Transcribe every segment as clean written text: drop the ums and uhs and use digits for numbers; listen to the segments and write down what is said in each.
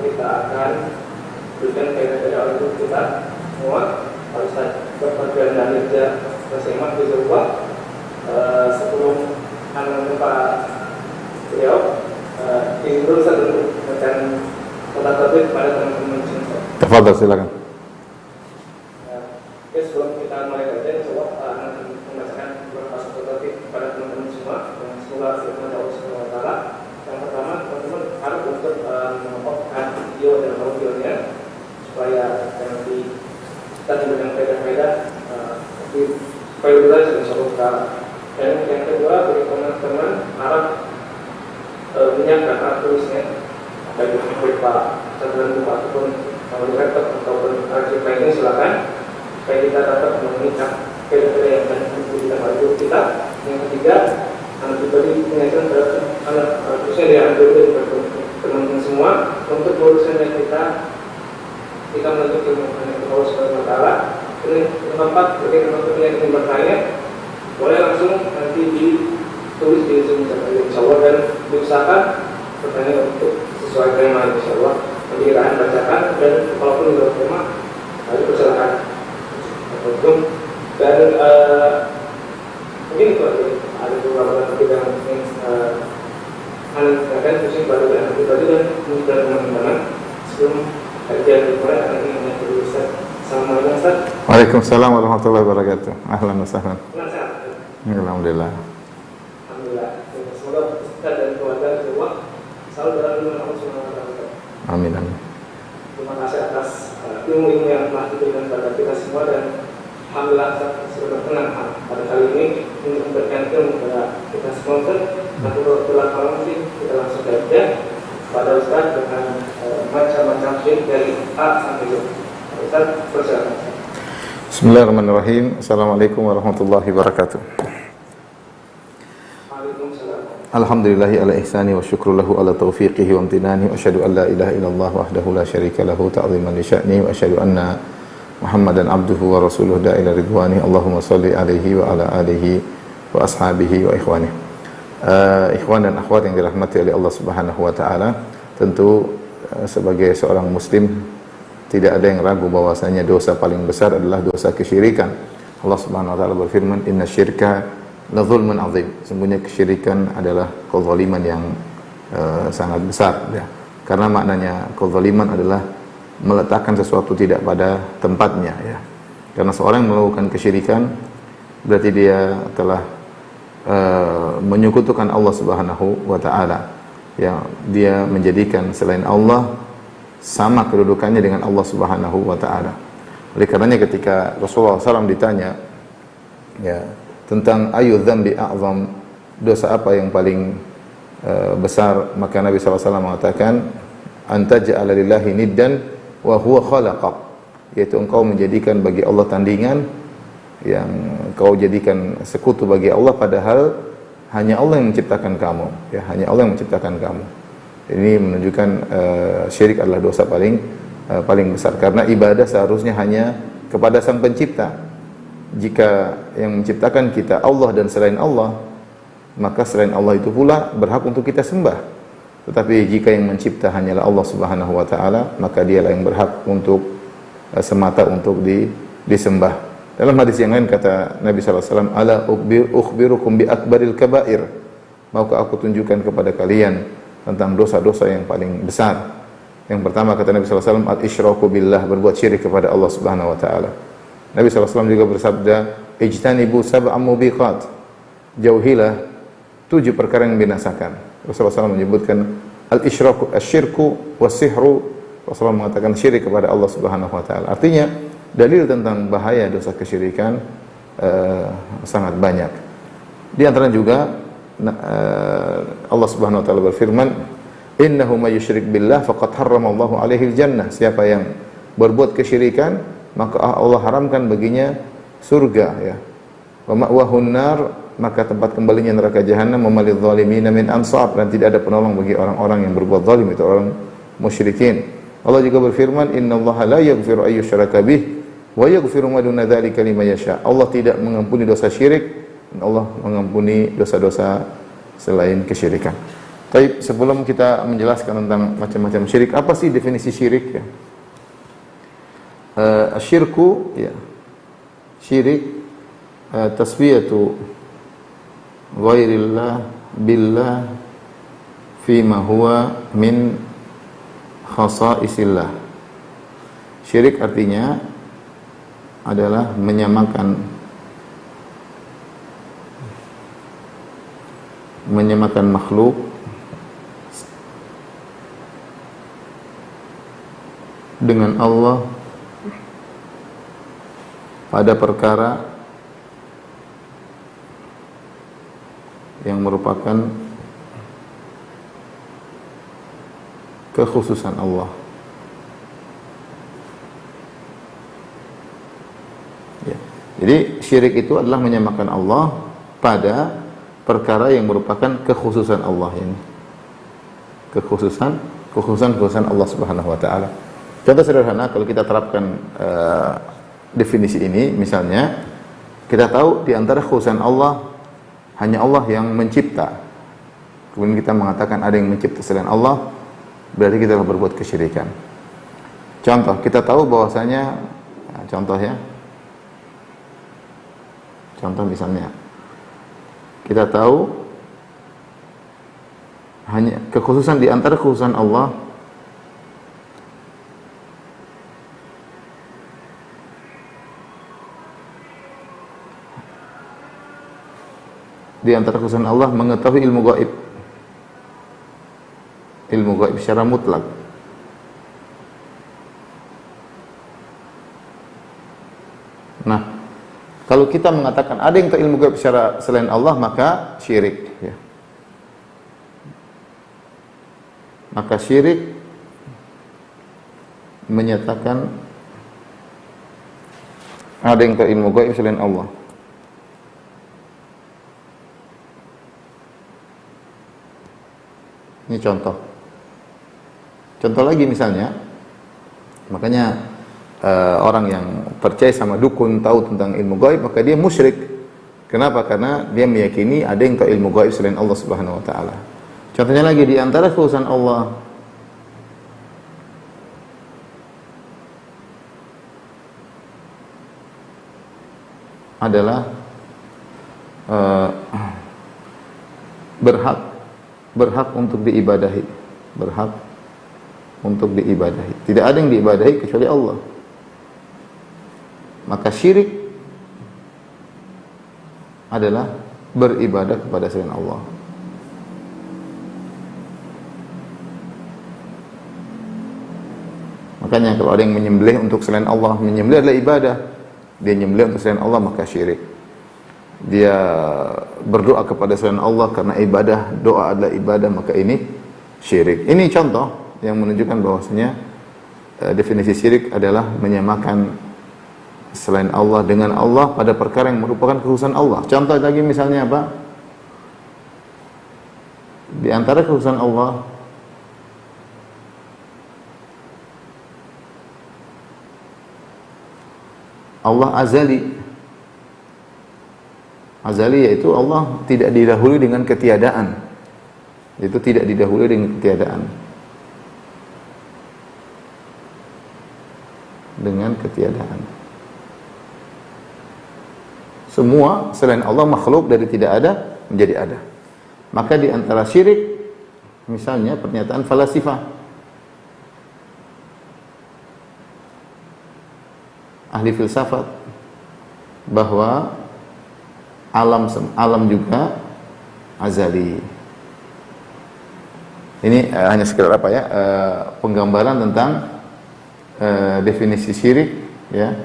kita akan berikan faedah untuk kita semua. Pak Ustaz berpergian dari SMA di Jawa. Sebelum Pak beliau ingin dulu saya memberikan topik kepada teman-teman semua. Tafadhal, silakan. Sebelum kita mulai kajian, coba nanti membacakan beberapa topik kepada teman-teman semua yang semoga firman Allah Subhanahu wa taala. Yang pertama, teman-teman harus untuk mengoperasikan video dan audionya supaya nanti kita memberikan faedah-faedah di faedah dan insyaallah. Dan yang kedua, bagi teman-teman harap menyiapkan alat tulisnya baik berupa catatan buku ataupun laptop ataupun arsip lainnya, silakan supaya kita dapat mengingat faedah-faedah yang akan kita bagi kita. Yang ketiga, pribadi mengajarkan terhadap anak khususnya diambil dari teman-teman semua untuk urusannya kita menuntut ilmu Allah Subhanahu wa taala. Ini tempat bagi teman-teman yang ingin bertanya boleh langsung nanti ditulis di Zoom insyaallah, dan diusahakan pertanyaan untuk sesuai tema insyaallah. Nanti kita akan bacakan, dan kalaupun di luar tema dipersilakan. Dan mungkin itu ada beberapa topik yang ingin akan pusing pada dan pribadi dan mudah teman-teman. Sebelum kajian dimulai, akan ingin dulu Ustaz. Assalamualaikum Ustaz. Waalaikumsalam warahmatullahi wabarakatuh. Ahlan wa sahlan. Alhamdulillah. Alhamdulillah. Semoga Ustaz dan keluarga semua selalu dalam lindungan Allah Subhanahu wa taala. Amin amin. Terima kasih atas ilmu-ilmu yang telah diberikan kepada kita semua, dan alhamdulillah sudah berkenan pada kali ini untuk memberikan ilmu kepada kita semua. Nanti setelah kalau nanti kita langsung saja pada Ustaz dengan macam-macam syirik dari A sampai Z. Ustaz, persilakan. Bismillahirrahmanirrahim. Assalamualaikum warahmatullahi wabarakatuh. Alhamdulillahi ala ihsani wa syukru lahu ala taufiqihi wa amtinani wa asyhadu an la ilaha illallah wahdahu la syarika lahu ta'ziman li sya'ni wa asyhadu anna Muhammadan abduhu wa rasuluhu da'ila ridwani. Allahumma salli alaihi wa ala alihi wa ashabihi wa ikhwani. Ikhwan dan akhwat yang dirahmati oleh Allah Subhanahu wa taala, tentu sebagai seorang muslim tidak ada yang ragu bahwasanya dosa paling besar adalah dosa kesyirikan. Allah Subhanahu wa taala berfirman, "Innasyirka la zulmun azim." Sesungguhnya kesyirikan adalah kezaliman yang sangat besar, ya. Karena maknanya kezaliman adalah meletakkan sesuatu tidak pada tempatnya, ya. Karena seorang yang melakukan kesyirikan berarti dia telah menyekutukan Allah Subhanahu wa taala. Ya, dia menjadikan selain Allah sama kedudukannya dengan Allah Subhanahu wa taala. Oleh karenanya ketika Rasulullah SAW ditanya, ya, tentang ayu dzambi a'zam, dosa apa yang paling besar, maka Nabi SAW mengatakan, antaj'ala lillahi niddan wa huwa khalaqak, yaitu engkau menjadikan bagi Allah tandingan, yang kau jadikan sekutu bagi Allah, padahal hanya Allah yang menciptakan kamu, ya, hanya Allah yang menciptakan kamu. Ini menunjukkan syirik adalah dosa paling besar, karena ibadah seharusnya hanya kepada Sang Pencipta. Jika yang menciptakan kita Allah dan selain Allah, maka selain Allah itu pula berhak untuk kita sembah. Tetapi jika yang mencipta hanyalah Allah Subhanahu wa taala, maka dialah yang berhak untuk semata untuk disembah. Dalam hadis yang lain kata Nabi sallallahu alaihi wasallam, "Ala ukhbirukum bi akbaril kaba'ir." Maukah aku tunjukkan kepada kalian tentang dosa-dosa yang paling besar? Yang pertama kata Nabi sallallahu alaihi wasallam, al-isyraku billah, berbuat syirik kepada Allah Subhanahu wa taala. Nabi sallallahu alaihi wasallam juga bersabda, "Ijtanibu sab'am mubiqat." Jauhilah 7 perkara yang membinasakan. Rasulullah SAW menyebutkan al-isyraku, asyirku, was-sihru. Rasulullah mengatakan syirik kepada Allah Subhanahu wa taala. Artinya dalil tentang bahaya dosa kesyirikan sangat banyak. Di antara juga Allah Subhanahu wa taala berfirman, "Innahu may yusyrik billah faqad harramallahu alaihi al-jannah." Siapa yang berbuat kesyirikan, maka Allah haramkan baginya surga, ya. Wa ma'wahun nar, maka tempat kembalinya neraka jahanam. Wamalidz zalimina min ansar, dan tidak ada penolong bagi orang-orang yang berbuat zalim, itu orang musyrikin. Allah juga berfirman, "Innallaha la yaghfiru ay yushraka bih wa yaghfiru ma duna dzalika liman yasha." Allah tidak mengampuni dosa syirik, dan Allah mengampuni dosa-dosa selain kesyirikan. Tapi sebelum kita menjelaskan tentang macam-macam syirik, apa sih definisi syirik ya? Syirku ya. Syirik taswiyatu ghairillah billah fima huwa min khasaisillah. Syirik artinya adalah menyamakan makhluk dengan Allah pada perkara yang merupakan kekhususan Allah. Ya. Jadi syirik itu adalah menyamakan Allah pada perkara yang merupakan kekhususan Allah ini. Kekhususan Allah Subhanahu wa taala. Contoh sederhana kalau kita terapkan definisi ini, misalnya kita tahu di antara kekhususan Allah hanya Allah yang mencipta. Kemudian kita mengatakan ada yang mencipta selain Allah, berarti kita telah berbuat kesyirikan. Contoh, kita tahu bahwasanya contoh misalnya kita tahu hanya kekhususan di antara kekhususan Allah mengetahui ilmu gaib secara mutlak. Nah, kalau kita mengatakan ada yang tahu ilmu gaib secara selain Allah, maka syirik ya. Maka syirik menyatakan ada yang tahu ilmu gaib selain Allah. Ini contoh lagi misalnya, makanya orang yang percaya sama dukun, tahu tentang ilmu gaib, maka dia musyrik. Kenapa? Karena dia meyakini ada yang tahu ilmu gaib selain Allah Subhanahu wa taala. Contohnya lagi, di antara kekhususan Allah adalah berhak untuk diibadahi. Tidak ada yang diibadahi kecuali Allah. Maka syirik adalah beribadah kepada selain Allah. Makanya kalau ada yang menyembelih untuk selain Allah, menyembelih adalah ibadah. Dia menyembelih untuk selain Allah, maka syirik. Dia berdoa kepada selain Allah karena ibadah, doa adalah ibadah, maka ini syirik. Ini contoh yang menunjukkan bahwasanya definisi syirik adalah menyamakan selain Allah dengan Allah pada perkara yang merupakan kekhususan Allah. Contoh lagi misalnya apa? Di antara kekhususan Allah azali. Azali yaitu Allah tidak didahului dengan ketiadaan. Itu tidak didahului dengan ketiadaan. Dengan ketiadaan. Semua selain Allah makhluk dari tidak ada menjadi ada. Maka di antara syirik misalnya pernyataan falasifah. Ahli filsafat bahwa alam juga azali. Ini hanya sekedar apa ya, penggambaran tentang definisi syirik ya,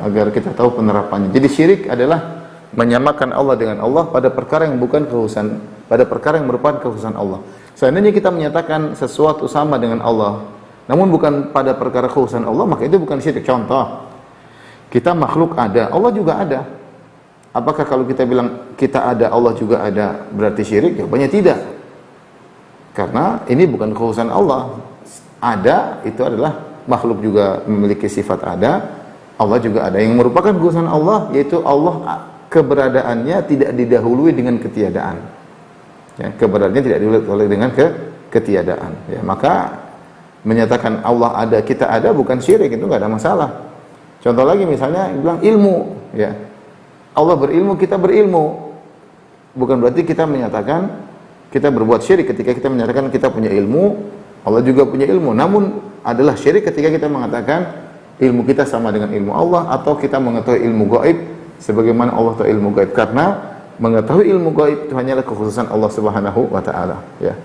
agar kita tahu penerapannya. Jadi syirik adalah menyamakan Allah dengan Allah pada perkara yang bukan kekhususan, pada perkara yang merupakan kekhususan Allah. Seandainya kita menyatakan sesuatu sama dengan Allah, namun bukan pada perkara kekhususan Allah, maka itu bukan syirik. Contoh, kita makhluk ada, Allah juga ada. Apakah kalau kita bilang kita ada, Allah juga ada, berarti syirik? Jawabannya tidak. Karena ini bukan kekhususan Allah. Ada, itu adalah makhluk juga memiliki sifat ada, Allah juga ada. Yang merupakan kekhususan Allah, yaitu Allah keberadaannya tidak didahului dengan ketiadaan. Ya, keberadaannya tidak dioleh dengan ketiadaan. Ya, maka menyatakan Allah ada, kita ada bukan syirik, itu nggak ada masalah. Contoh lagi misalnya bilang ilmu, ya. Allah berilmu, kita berilmu. Bukan berarti kita menyatakan kita berbuat syirik ketika kita menyatakan kita punya ilmu, Allah juga punya ilmu. Namun adalah syirik ketika kita mengatakan ilmu kita sama dengan ilmu Allah, atau kita mengetahui ilmu gaib sebagaimana Allah tahu ilmu gaib, karena mengetahui ilmu gaib itu hanyalah kekhususan Allah Subhanahu wa taala, ya.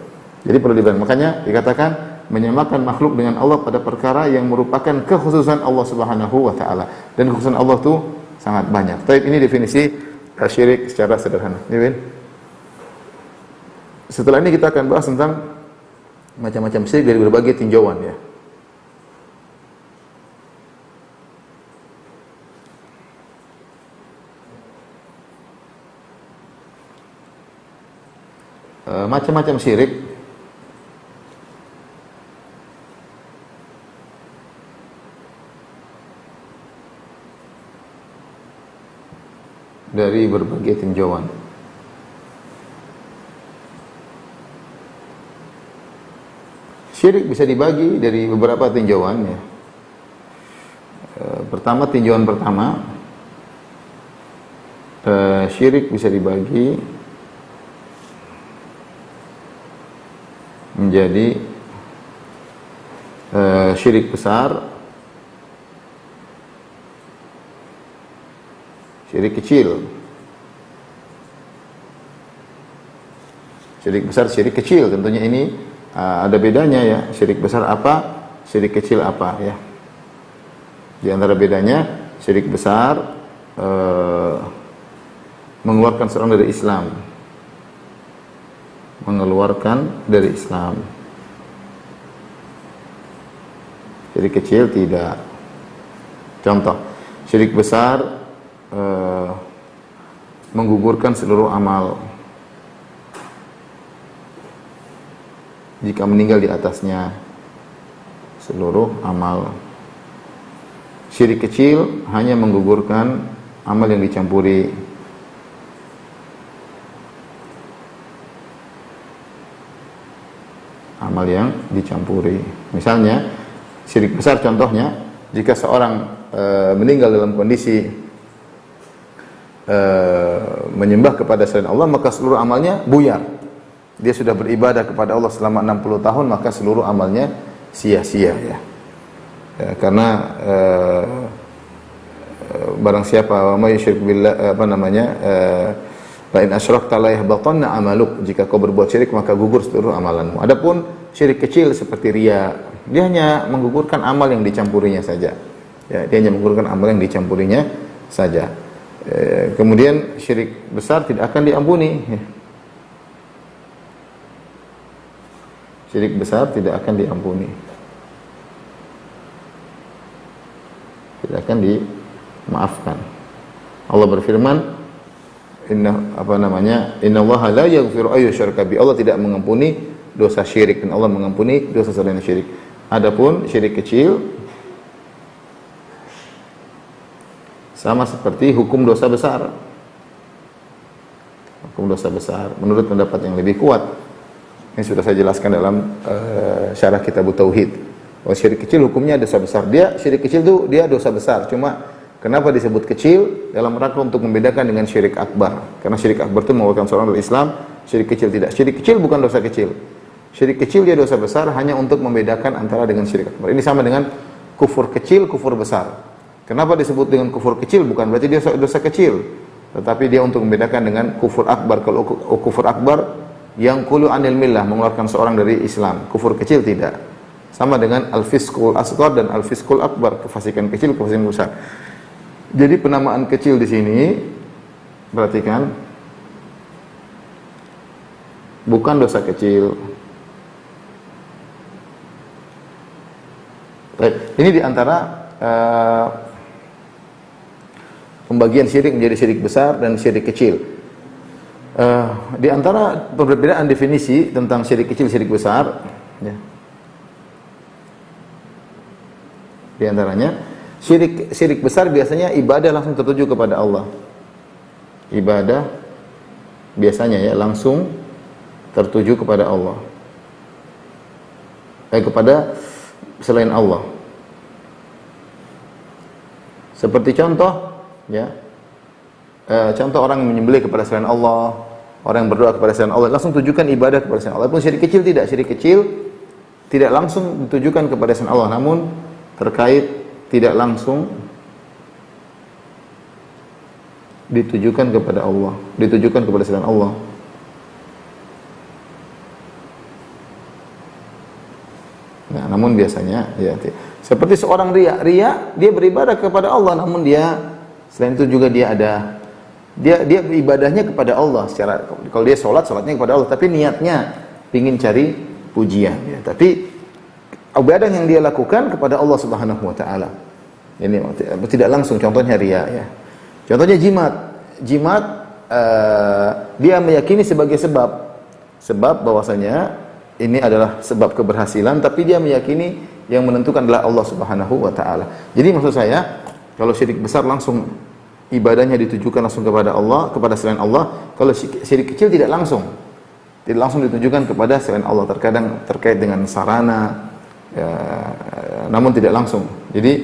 Jadi perlu dibahas. Makanya dikatakan menyamakan makhluk dengan Allah pada perkara yang merupakan kekhususan Allah Subhanahu wa taala. Dan kekhususan Allah itu sangat banyak. Baik, ini definisi syirik secara sederhana. Setelah ini kita akan bahas tentang macam-macam syirik dari berbagai tinjauan, ya. Macam-macam syirik dari berbagai tinjauan. Syirik bisa dibagi dari beberapa tinjauan, ya. Pertama, tinjauan pertama, syirik bisa dibagi menjadi syirik besar, syirik kecil. Syirik besar, syirik kecil, tentunya ini ada bedanya, ya. Syirik besar apa, syirik kecil apa, ya. Di antara bedanya, syirik besar mengeluarkan seorang dari Islam, mengeluarkan dari Islam. Syirik kecil tidak. Contoh, syirik besar menggugurkan seluruh amal jika meninggal di atasnya seluruh amal. Syirik kecil hanya menggugurkan amal yang dicampuri. Amal yang dicampuri. Misalnya, syirik besar contohnya, jika seorang meninggal dalam kondisi menyembah kepada selain Allah, maka seluruh amalnya buyar. Dia sudah beribadah kepada Allah selama 60 tahun, maka seluruh amalnya sia-sia, ya. Karena barang siapa may yusyrik billah, fa in asyrakta la yahbatanna amaluk, jika kau berbuat syirik maka gugur seluruh amalanmu. Adapun syirik kecil seperti riya, dia hanya menggugurkan amal yang dicampurinya saja. Ya, dia hanya menggugurkan amal yang dicampurinya saja. Kemudian syirik besar tidak akan diampuni. Syirik besar tidak akan diampuni. Tidak akan dimaafkan. Allah berfirman, Innallaha la yaghfiru ay yushraka bi. Allah tidak mengampuni dosa syirik, dan Allah mengampuni dosa selain syirik. Adapun syirik kecil sama seperti hukum dosa besar. Hukum dosa besar menurut pendapat yang lebih kuat, ini sudah saya jelaskan dalam syarah kitab Tauhid. Oh, syirik kecil hukumnya dosa besar. Dia syirik kecil itu dia dosa besar. Cuma kenapa disebut kecil? Dalam rangka untuk membedakan dengan syirik akbar. Karena syirik akbar itu mengeluarkan seorang dari Islam, syirik kecil tidak. Syirik kecil bukan dosa kecil. Syirik kecil dia dosa besar hanya untuk membedakan antara dengan syirik akbar. Ini sama dengan kufur kecil, kufur besar. Kenapa disebut dengan kufur kecil? Bukan berarti dia dosa kecil, tetapi dia untuk membedakan dengan kufur akbar. Kalau kufur akbar yang qulu anil millah, mengeluarkan seorang dari Islam. Kufur kecil tidak. Sama dengan al-fisqul asghar dan al-fisqul akbar, kefasikan kecil, kefasikan besar. Jadi penamaan kecil di sini, perhatikan, bukan dosa kecil. Baik, ini diantara pembagian syirik menjadi syirik besar dan syirik kecil. Di antara perbedaan definisi tentang syirik kecil, syirik besar, ya. Di antaranya, syirik besar biasanya ibadah langsung tertuju kepada Allah. Ibadah biasanya ya langsung tertuju kepada Allah, kepada selain Allah. Seperti contoh, ya, contoh orang yang menyembelih kepada selain Allah, orang yang berdoa kepada selain Allah, langsung tujukan ibadah kepada selain Allah. Walaupun syirik kecil tidak, syirik kecil tidak langsung ditujukan kepada selain Allah, namun terkait tidak langsung ditujukan kepada Allah, ditujukan kepada selain Allah. Nah, namun biasanya ya seperti seorang ria dia beribadah kepada Allah, namun dia selain itu juga dia ibadahnya kepada Allah secara, kalau dia sholatnya kepada Allah, tapi niatnya ingin cari pujian, ya. Tapi ibadah yang dia lakukan kepada Allah Subhanahu wa taala. Ini tidak langsung, contohnya ria, ya. Contohnya jimat dia meyakini sebagai sebab bahwasanya ini adalah sebab keberhasilan, tapi dia meyakini yang menentukan adalah Allah Subhanahu wa taala. Jadi maksud saya, kalau syirik besar langsung ibadahnya ditujukan langsung kepada Allah, kepada selain Allah. Kalau syirik kecil tidak langsung ditujukan kepada selain Allah. Terkadang terkait dengan sarana, ya, namun tidak langsung. Jadi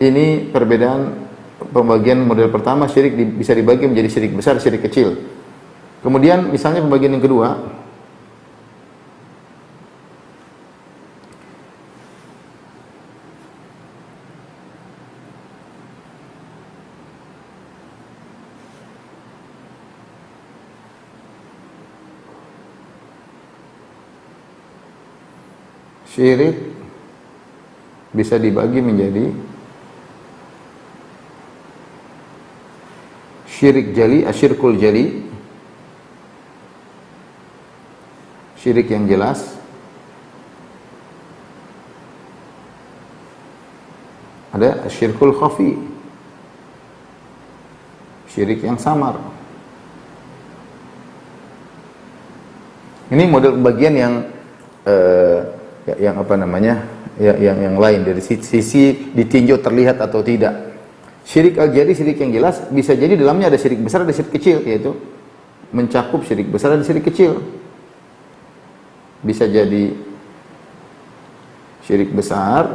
ini perbedaan pembagian model pertama, syirik bisa dibagi menjadi syirik besar, syirik kecil. Kemudian misalnya pembagian yang kedua, syirik bisa dibagi menjadi syirik jali, asyirkul jali, syirik yang jelas, ada asyirkul khafi, syirik yang samar. Ini model pembagian yang apa namanya, yang lain dari sisi ditinjau terlihat atau tidak. Syirik al-jali, syirik yang jelas, bisa jadi dalamnya ada syirik besar, ada syirik kecil, yaitu mencakup syirik besar dan syirik kecil. Bisa jadi syirik besar,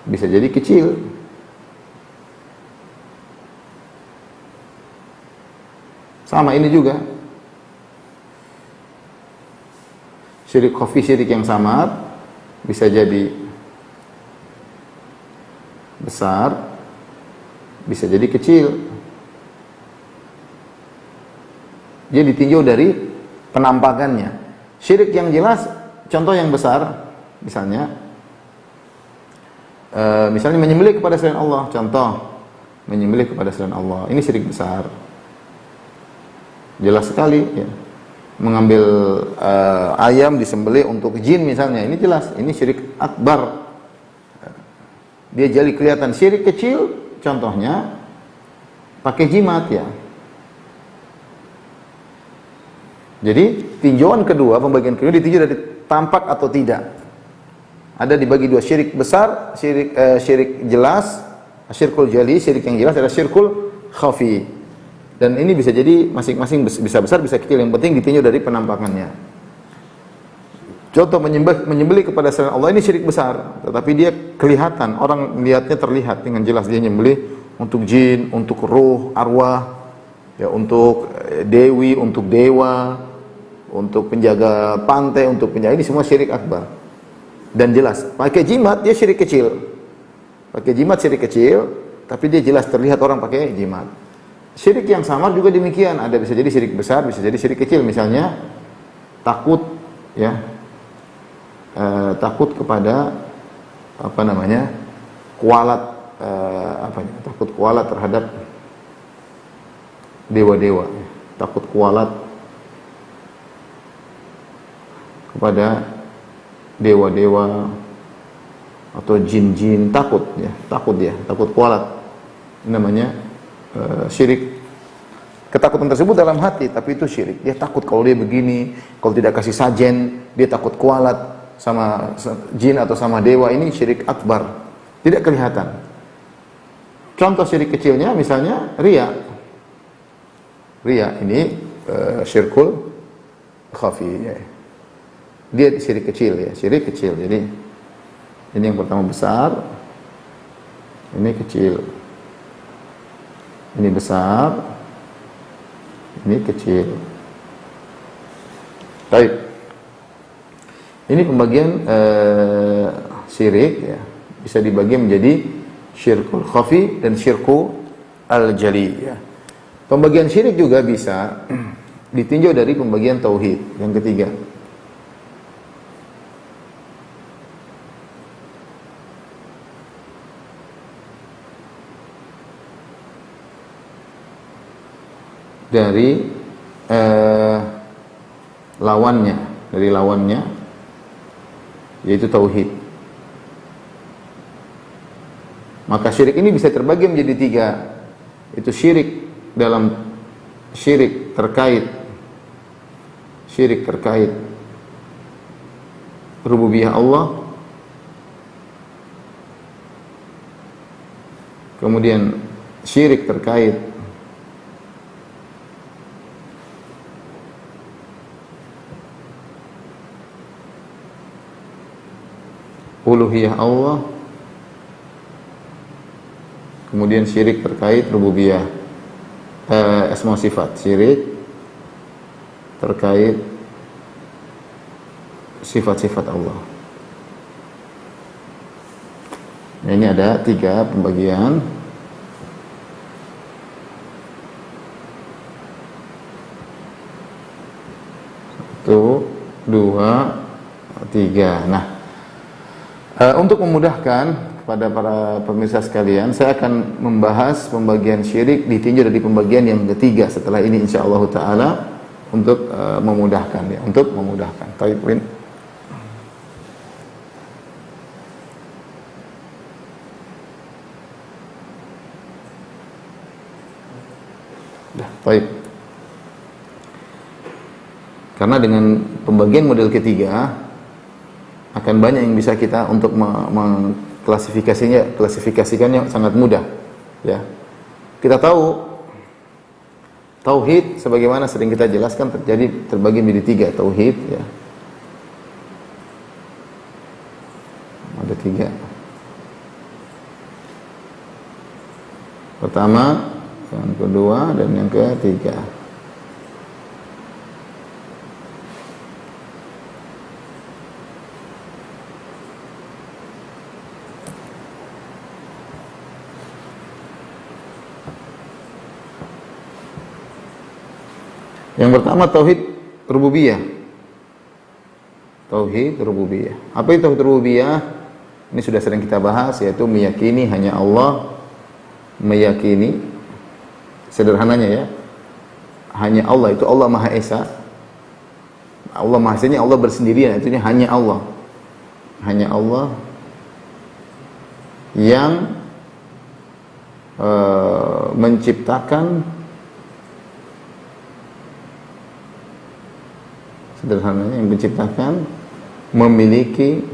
bisa jadi kecil. Sama ini juga. Syirik khafi, syirik yang samar, bisa jadi besar, bisa jadi kecil. Dia ditinjau dari penampakannya. Syirik yang jelas, contoh yang besar, misalnya menyembelih kepada selain Allah. Contoh, menyembelih kepada selain Allah, ini syirik besar, jelas sekali, ya. Mengambil ayam disembelih untuk jin misalnya, ini jelas, ini syirik akbar. Dia jali kelihatan. Syirik kecil contohnya pakai jimat, ya. Jadi tinjauan kedua, pembagian kedua ditinjau dari tampak atau tidak. Ada dibagi dua, syirik besar, syirik jelas, syirkul jali, syirik yang jelas, ada syirkul khafi. Dan ini bisa jadi masing-masing bisa besar, bisa kecil. Yang penting ditinjau dari penampakannya. Contoh menyembelih kepada selain Allah, ini syirik besar, tetapi dia kelihatan, orang melihatnya terlihat dengan jelas dia menyembelih untuk jin, untuk ruh, arwah, ya, untuk dewi, untuk dewa, untuk penjaga pantai, untuk penjaga, ini semua syirik akbar. Dan jelas, pakai jimat dia syirik kecil. Pakai jimat syirik kecil, tapi dia jelas terlihat orang pakai jimat. Syirik yang samar juga demikian, ada bisa jadi syirik besar, bisa jadi syirik kecil. Misalnya takut, ya, takut kepada apa namanya, kualat, takut kualat terhadap dewa-dewa, takut kualat kepada dewa-dewa atau jin-jin, takut kualat. Ini namanya syirik. Ketakutan tersebut dalam hati, tapi itu syirik. Dia takut kalau dia begini, kalau tidak kasih sajen, dia takut kualat sama jin atau sama dewa. Ini syirik akbar, tidak kelihatan. Contoh syirik kecilnya misalnya ria ini syirkul khafi ya. Dia syirik kecil ya, syirik kecil. Jadi ini yang pertama besar, ini kecil. Ini besar, ini kecil. Baik. Ini pembagian syirik ya, bisa dibagi menjadi syirkul khafi dan syirku al-jali ya. Pembagian syirik juga bisa ditinjau dari pembagian tauhid yang ketiga. Dari lawannya yaitu tauhid. Maka syirik ini bisa terbagi menjadi tiga. Itu syirik terkait rububiyah Allah, kemudian syirik terkait uluhiyah Allah, kemudian syirik terkait rububiyah asma sifat, syirik terkait sifat-sifat Allah. Nah, ini ada tiga pembagian. Satu, dua, tiga. Nah, untuk memudahkan kepada para pemirsa sekalian, saya akan membahas pembagian syirik ditinjau dari pembagian yang ketiga setelah ini insyaallah taala untuk memudahkan ya, untuk memudahkan. Baik, Win. Dah, baik. Karena dengan pembagian model ketiga akan banyak yang bisa kita untuk klasifikasikannya sangat mudah ya. Kita tahu tauhid sebagaimana sering kita jelaskan terbagi menjadi tiga tauhid ya. Ada tiga. Pertama, yang kedua, dan yang ketiga. Yang pertama tauhid rububiyah. Tauhid rububiyah. Apa itu tauhid rububiyah? Ini sudah sering kita bahas, yaitu meyakini hanya Allah, meyakini sederhananya ya, hanya Allah, itu Allah Maha Esa. Allah Maha Esa, Allah bersendirian, itu hanya Allah. Hanya Allah yang menciptakan, sederhananya yang menciptakan, memiliki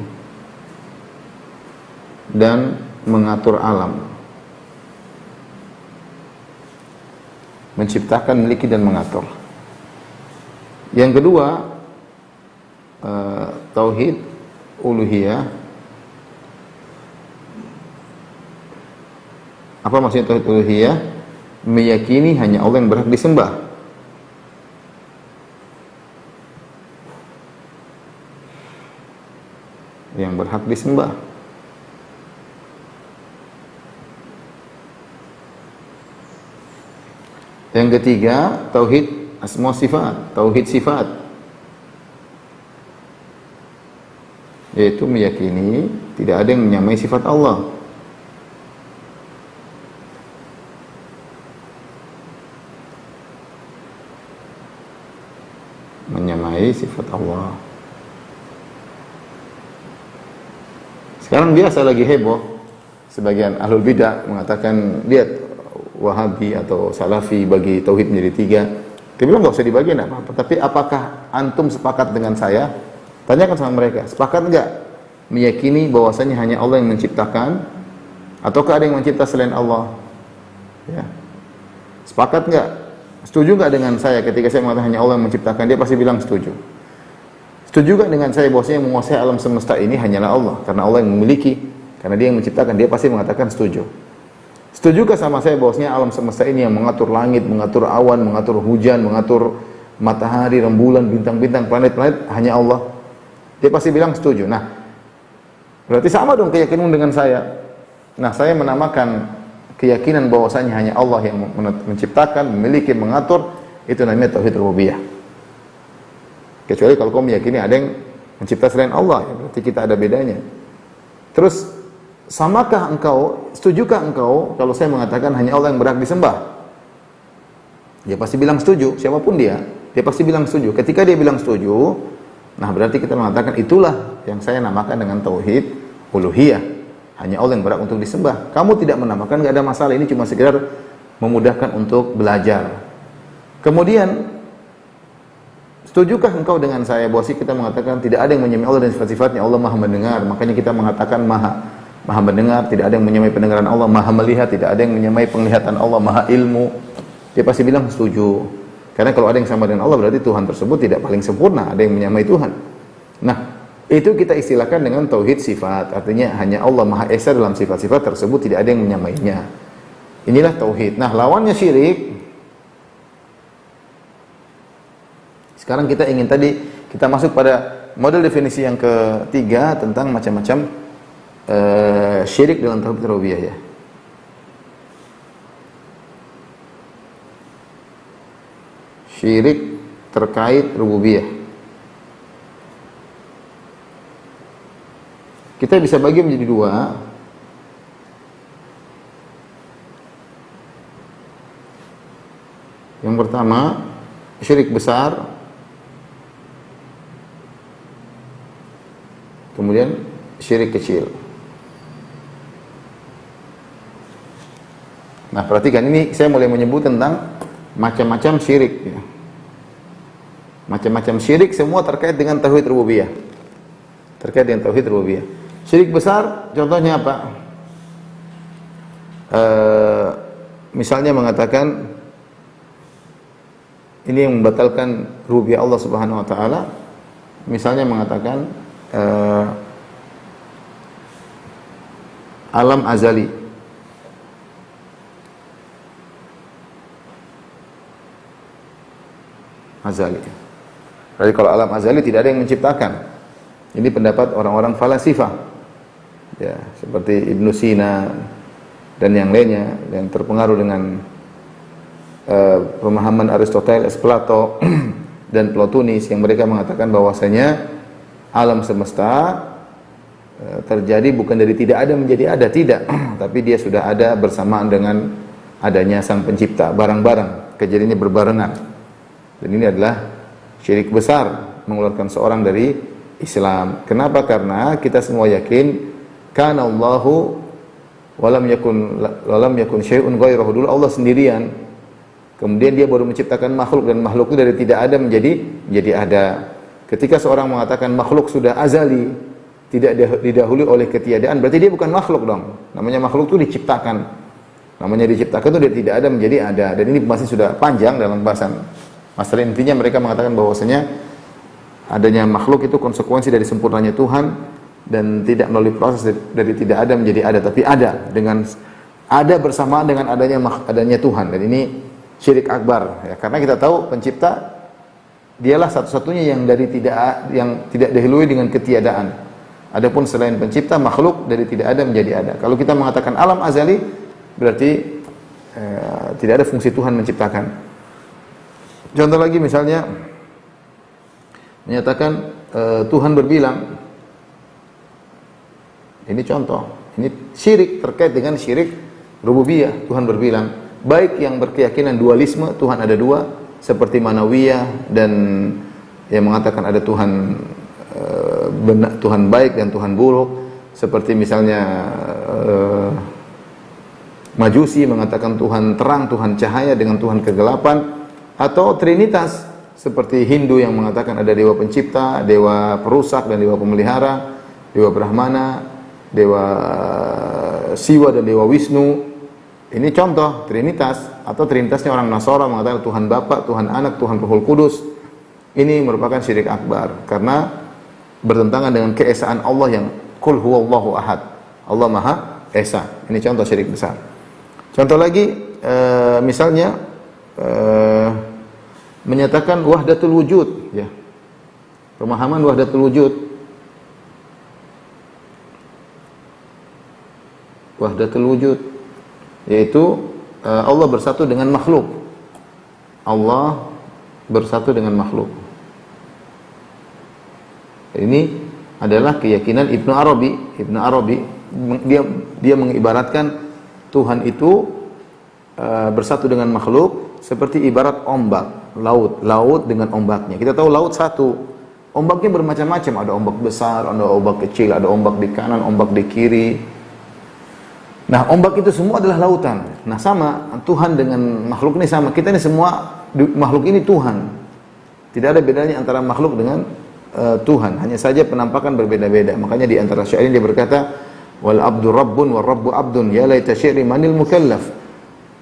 dan mengatur alam. Menciptakan, memiliki dan mengatur. Yang kedua, tauhid uluhiyah. Apa maksudnya tauhid uluhiyah? Meyakini hanya Allah yang berhak disembah. Yang berhak disembah. Yang ketiga, tauhid asma sifat, tauhid sifat. Yaitu meyakini tidak ada yang menyamai sifat Allah. Menyamai sifat Allah. Sekarang biasa lagi heboh, sebagian ahlul bidah mengatakan, lihat Wahabi atau Salafi bagi tauhid menjadi tiga. Dia bilang nggak usah dibagi, enggak apa-apa. Tapi apakah antum sepakat dengan saya? Tanyakan sama mereka, sepakat nggak meyakini bahwasanya hanya Allah yang menciptakan, ataukah ada yang mencipta selain Allah? Ya. Sepakat nggak Setuju nggak dengan saya ketika saya mengatakan hanya Allah yang menciptakan? Dia pasti bilang setuju. Setuju nggak dengan saya bahwasanya yang menguasai alam semesta ini hanyalah Allah, karena Allah yang memiliki, karena dia yang menciptakan? Dia pasti mengatakan setuju. Setujukah sama saya bahwasanya alam semesta ini yang mengatur langit, mengatur awan, mengatur hujan, mengatur matahari, rembulan, bintang-bintang, planet-planet hanya Allah? Dia pasti bilang setuju. Nah, berarti sama dong keyakinan dengan saya. Nah, saya menamakan keyakinan bahwasanya hanya Allah yang menciptakan, memiliki, mengatur, itu namanya tauhid rububiyah. Kecuali kalau kau meyakini ada yang mencipta selain Allah, ya berarti kita ada bedanya. Terus, samakah engkau, setujukah engkau kalau saya mengatakan hanya Allah yang berhak disembah? Dia pasti bilang setuju, siapapun dia pasti bilang setuju. Ketika dia bilang setuju, nah berarti kita mengatakan itulah yang saya namakan dengan tauhid uluhiyah. Hanya Allah yang berhak untuk disembah. Kamu tidak menamakan, nggak ada masalah. Ini cuma sekedar memudahkan untuk belajar. Kemudian, setujukah engkau dengan saya bahwa kita mengatakan tidak ada yang menyamai Allah dan sifat-sifatnya? Allah Maha mendengar, makanya kita mengatakan Maha mendengar. Tidak ada yang menyamai pendengaran Allah. Maha melihat, tidak ada yang menyamai penglihatan Allah. Maha ilmu. Dia pasti bilang setuju. Karena kalau ada yang sama dengan Allah, berarti Tuhan tersebut tidak paling sempurna, ada yang menyamai Tuhan. Nah, itu kita istilahkan dengan tauhid sifat. Artinya hanya Allah Maha Esa dalam sifat-sifat tersebut, tidak ada yang menyamainya. Inilah tauhid. Nah, lawannya syirik. Sekarang kita ingin kita masuk pada model definisi yang ketiga tentang macam-macam syirik dalam tauhid rububiyah ya. Syirik terkait rububiyah. Kita bisa bagi menjadi dua. Yang pertama, syirik besar. Kemudian syirik kecil. Nah, perhatikan ini saya mulai menyebut tentang macam-macam syirik ya. Macam-macam syirik semua terkait dengan tauhid rububiyah. Terkait dengan tauhid rububiyah. Syirik besar contohnya apa? Misalnya mengatakan ini yang membatalkan rububiyah Allah Subhanahu wa taala. Misalnya mengatakan alam azali. Azali. Jadi kalau alam azali tidak ada yang menciptakan. Ini pendapat orang-orang falasifah. Ya, seperti Ibnu Sina dan yang lainnya yang terpengaruh dengan pemahaman Aristoteles, Plato dan Plotinus yang mereka mengatakan bahwasanya alam semesta terjadi bukan dari tidak ada menjadi ada, tidak, tapi dia sudah ada bersamaan dengan adanya Sang Pencipta, barang-barang kejadiannya berbarengan. Dan ini adalah syirik besar, mengeluarkan seorang dari Islam. Kenapa? Karena kita semua yakin kana Allahu walam yakun syai'un ghairuhu. Dulu Allah sendirian. Kemudian dia baru menciptakan makhluk, dan makhluk itu dari tidak ada menjadi ada. Ketika seorang mengatakan makhluk sudah azali, tidak didahului oleh ketiadaan, berarti dia bukan makhluk dong. Namanya makhluk itu diciptakan. Namanya diciptakan itu dari tidak ada menjadi ada. Dan ini masih sudah panjang dalam bahasan. Masalah intinya mereka mengatakan bahwasanya adanya makhluk itu konsekuensi dari sempurnanya Tuhan dan tidak melalui proses dari tidak ada menjadi ada, tapi ada dengan ada bersamaan dengan adanya Tuhan. Dan ini syirik akbar ya, karena kita tahu pencipta dialah satu-satunya yang tidak didahului dengan ketiadaan. Adapun selain pencipta, makhluk dari tidak ada menjadi ada. Kalau kita mengatakan alam azali, berarti tidak ada fungsi Tuhan menciptakan. Contoh lagi misalnya menyatakan Tuhan berbilang. Ini contoh. Ini syirik terkait dengan syirik rububiyah. Tuhan berbilang. Baik yang berkeyakinan dualisme, Tuhan ada dua, seperti Manawiyah dan yang mengatakan ada Tuhan Tuhan baik dan Tuhan buruk, seperti misalnya Majusi mengatakan Tuhan terang, Tuhan cahaya dengan Tuhan kegelapan, atau Trinitas seperti Hindu yang mengatakan ada dewa pencipta, dewa perusak dan dewa pemelihara, dewa Brahmana, dewa Siwa dan dewa Wisnu. Ini contoh Trinitas atau Trinitasnya orang Nasara mengatakan Tuhan Bapa, Tuhan Anak, Tuhan Rohul Kudus. Ini merupakan syirik akbar karena bertentangan dengan keesaan Allah yang Qul huwallahu ahad. Allah Maha Esa. Ini contoh syirik besar. Contoh lagi misalnya menyatakan wahdatul wujud, ya. Pemahaman wahdatul wujud. Wahdatul wujud yaitu Allah bersatu dengan makhluk. Allah bersatu dengan makhluk. Ini adalah keyakinan Ibnu Arabi. Ibnu Arabi dia mengibaratkan Tuhan itu bersatu dengan makhluk seperti ibarat ombak, laut dengan ombaknya. Kita tahu laut satu, ombaknya bermacam-macam, ada ombak besar, ada ombak kecil, ada ombak di kanan, ombak di kiri. Nah, ombak itu semua adalah lautan. Nah, sama Tuhan dengan makhluk ini sama. Kita ini semua makhluk ini Tuhan. Tidak ada bedanya antara makhluk dengan Tuhan. Hanya saja penampakan berbeda-beda. Makanya di antara syair ini dia berkata, wal abdu rabbun wal rabbu abdun ya laita syi'ri manil mukallaf.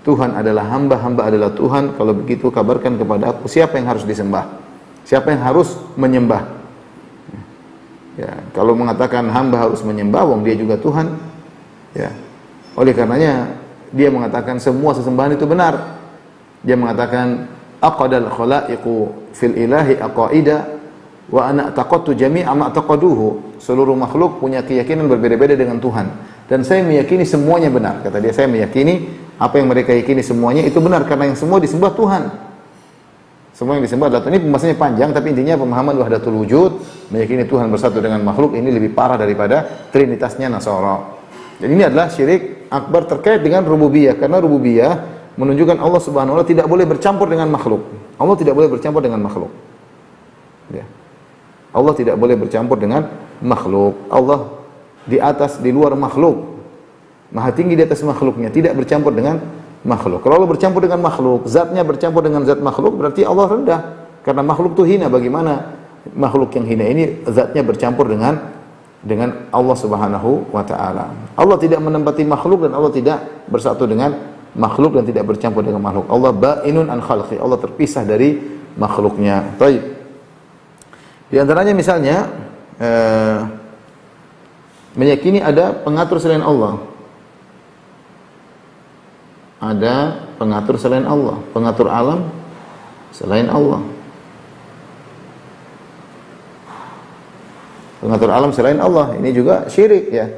Tuhan adalah hamba, hamba adalah Tuhan. Kalau begitu kabarkan kepada aku siapa yang harus disembah? Siapa yang harus menyembah? Ya, kalau mengatakan hamba harus menyembah, wong dia juga Tuhan. Ya. Oleh karenanya dia mengatakan semua sesembahan itu benar. Dia mengatakan aqadal khalaiqu fil ilahi aqaida wa ana taqattu jami'a ma taqaduhu. Seluruh makhluk punya keyakinan berbeda-beda dengan Tuhan dan saya meyakini semuanya benar. Kata dia, saya meyakini apa yang mereka yakini semuanya itu benar karena yang semua disembah Tuhan. Semua yang disembah adalah Tuhan. Ini pembahasannya panjang tapi intinya pemahaman wahdatul wujud, meyakini Tuhan bersatu dengan makhluk, ini lebih parah daripada trinitasnya Nasara. Jadi ini adalah syirik akbar terkait dengan rububiyah, karena rububiyah menunjukkan Allah Subhanahu wa taala tidak boleh bercampur dengan makhluk. Allah tidak boleh bercampur dengan makhluk. Ya. Allah tidak boleh bercampur dengan makhluk. Allah di atas, di luar makhluk. Maha tinggi di atas makhluknya, tidak bercampur dengan makhluk. Kalau Allah bercampur dengan makhluk, zatnya bercampur dengan zat makhluk, berarti Allah rendah. Karena makhluk itu hina. Bagaimana makhluk yang hina ini zatnya bercampur dengan Allah Subhanahu wa taala. Allah tidak menempati makhluk dan Allah tidak bersatu dengan makhluk dan tidak bercampur dengan makhluk. Allah ba'inun an khalqi. Allah terpisah dari makhluknya. Baik. Di antaranya misalnya meyakini ada pengatur selain Allah. Ada pengatur selain Allah, pengatur alam selain Allah. Pengatur alam selain Allah, ini juga syirik, ya.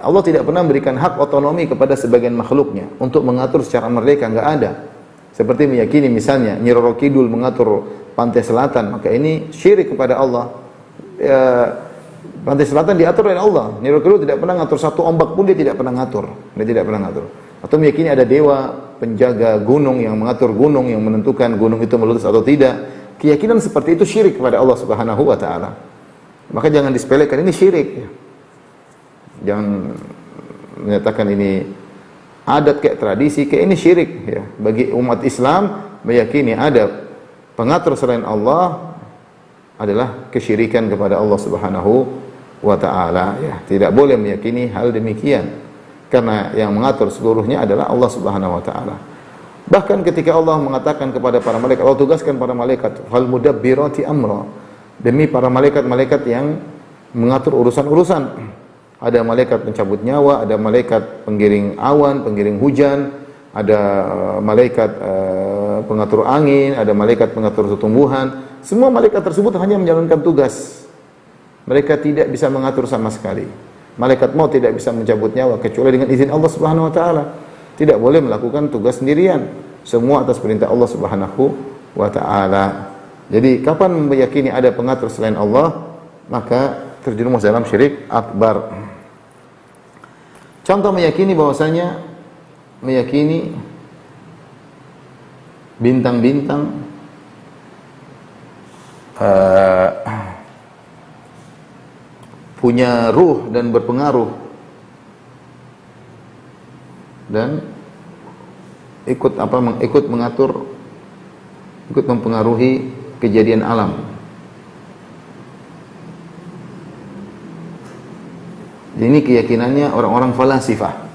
Allah tidak pernah memberikan hak otonomi kepada sebagian makhluknya untuk mengatur secara merdeka, enggak ada. Seperti meyakini misalnya Nyi Roro Kidul mengatur pantai selatan, maka ini syirik kepada Allah. Pantai selatan diatur oleh Allah. Nyi Roro Kidul tidak pernah ngatur satu ombak pun, dia tidak pernah ngatur. Dia tidak pernah ngatur. Atau meyakini ada dewa penjaga gunung yang mengatur gunung, yang menentukan gunung itu meletus atau tidak. Keyakinan seperti itu syirik kepada Allah Subhanahu wa taala. Maka jangan disepelekan, ini syirik. Jangan menyatakan ini adat kayak tradisi, kayak ini syirik, ya. Bagi umat Islam meyakini ada pengatur selain Allah adalah kesyirikan kepada Allah Subhanahu wa taala, ya. Tidak boleh meyakini hal demikian karena yang mengatur seluruhnya adalah Allah Subhanahu wa taala. Bahkan ketika Allah mengatakan kepada para malaikat, Allah tugaskan para malaikat fal mudabbirati amra, demi para malaikat-malaikat yang mengatur urusan-urusan. Ada malaikat pencabut nyawa, ada malaikat penggiring awan, penggiring hujan, ada malaikat pengatur angin, ada malaikat pengatur tumbuhan. Semua malaikat tersebut hanya menjalankan tugas. Mereka tidak bisa mengatur sama sekali. Malaikat maut tidak bisa mencabut nyawa kecuali dengan izin Allah Subhanahu wa taala. Tidak boleh melakukan tugas sendirian. Semua atas perintah Allah Subhanahu wa taala. Jadi kapan meyakini ada pengatur selain Allah, maka terjerumus dalam syirik akbar. Contoh meyakini bahwasanya meyakini bintang-bintang punya ruh dan berpengaruh dan ikut mengatur, ikut mempengaruhi kejadian alam. Ini keyakinannya orang-orang falasifah.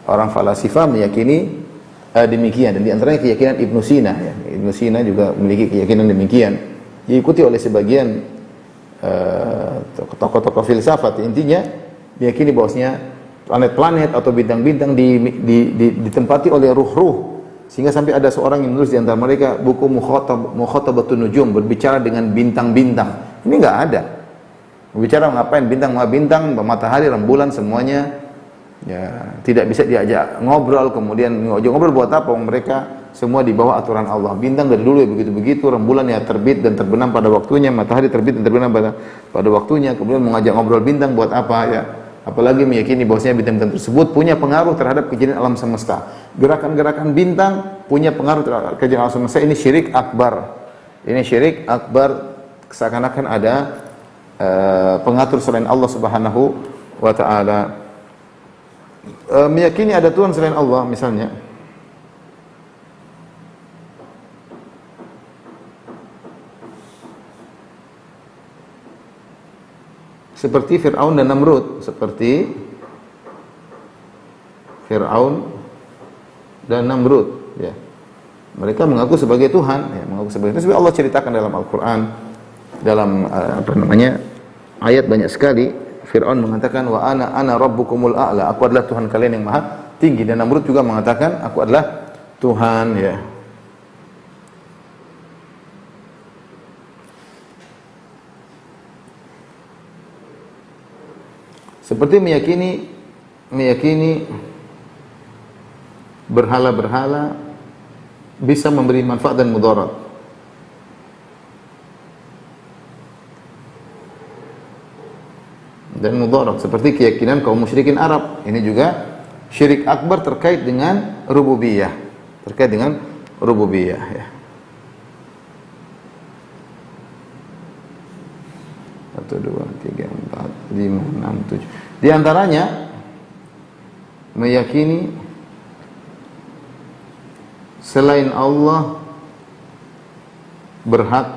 orang falasifah meyakini demikian, dan di antaranya keyakinan Ibnu Sina ya. Ibnu Sina juga memiliki keyakinan demikian, diikuti oleh sebagian tokoh-tokoh filsafat. Intinya meyakini bahwasanya planet-planet atau bintang-bintang ditempati oleh ruh-ruh, sehingga sampai ada seorang yang menulis di antara mereka buku Mukhatabatun Nujum, berbicara dengan bintang-bintang. Ini enggak ada. Berbicara ngapain bintang, matahari, rembulan, semuanya ya tidak bisa diajak ngobrol. Kemudian ngobrol buat apa? Mereka semua di bawah aturan Allah. Bintang dari dulu ya begitu-begitu, rembulan ya terbit dan terbenam pada waktunya, matahari terbit dan terbenam pada waktunya. Kemudian mengajak ngobrol bintang buat apa ya? Apalagi meyakini bahwasanya bintang-bintang tersebut punya pengaruh terhadap kejadian alam semesta. Gerakan-gerakan bintang punya pengaruh terhadap kejadian alam semesta. Ini syirik akbar. Ini syirik akbar, seakan-akan ada pengatur selain Allah Subhanahu wa taala. Meyakini ada Tuhan selain Allah misalnya. Seperti Fir'aun dan Namrud, ya. Mereka mengaku sebagai Tuhan, ya, Tapi Allah ceritakan dalam Al-Qur'an, dalam ayat banyak sekali. Fir'aun mengatakan wa ana rabbukumul a'la, aku adalah Tuhan kalian yang maha tinggi, dan Namrud juga mengatakan aku adalah Tuhan, ya. Seperti meyakini berhala-berhala bisa memberi manfaat dan mudarat. Seperti keyakinan kaum musyrikin Arab. Ini juga syirik akbar terkait dengan rububiyah. Ya. 1, 2, 3, 4, 5, 6, 7. Di antaranya meyakini selain Allah berhak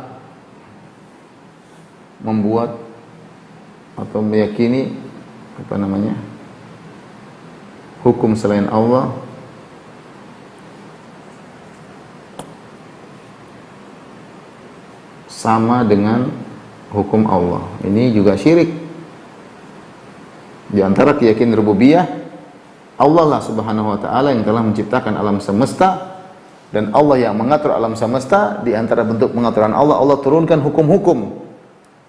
membuat atau meyakini hukum selain Allah sama dengan hukum Allah. Ini juga syirik. Di antara keyakinan rububiyah, Allah lah Subhanahu wa taala yang telah menciptakan alam semesta, dan Allah yang mengatur alam semesta. Di antara bentuk pengaturan Allah, Allah turunkan hukum-hukum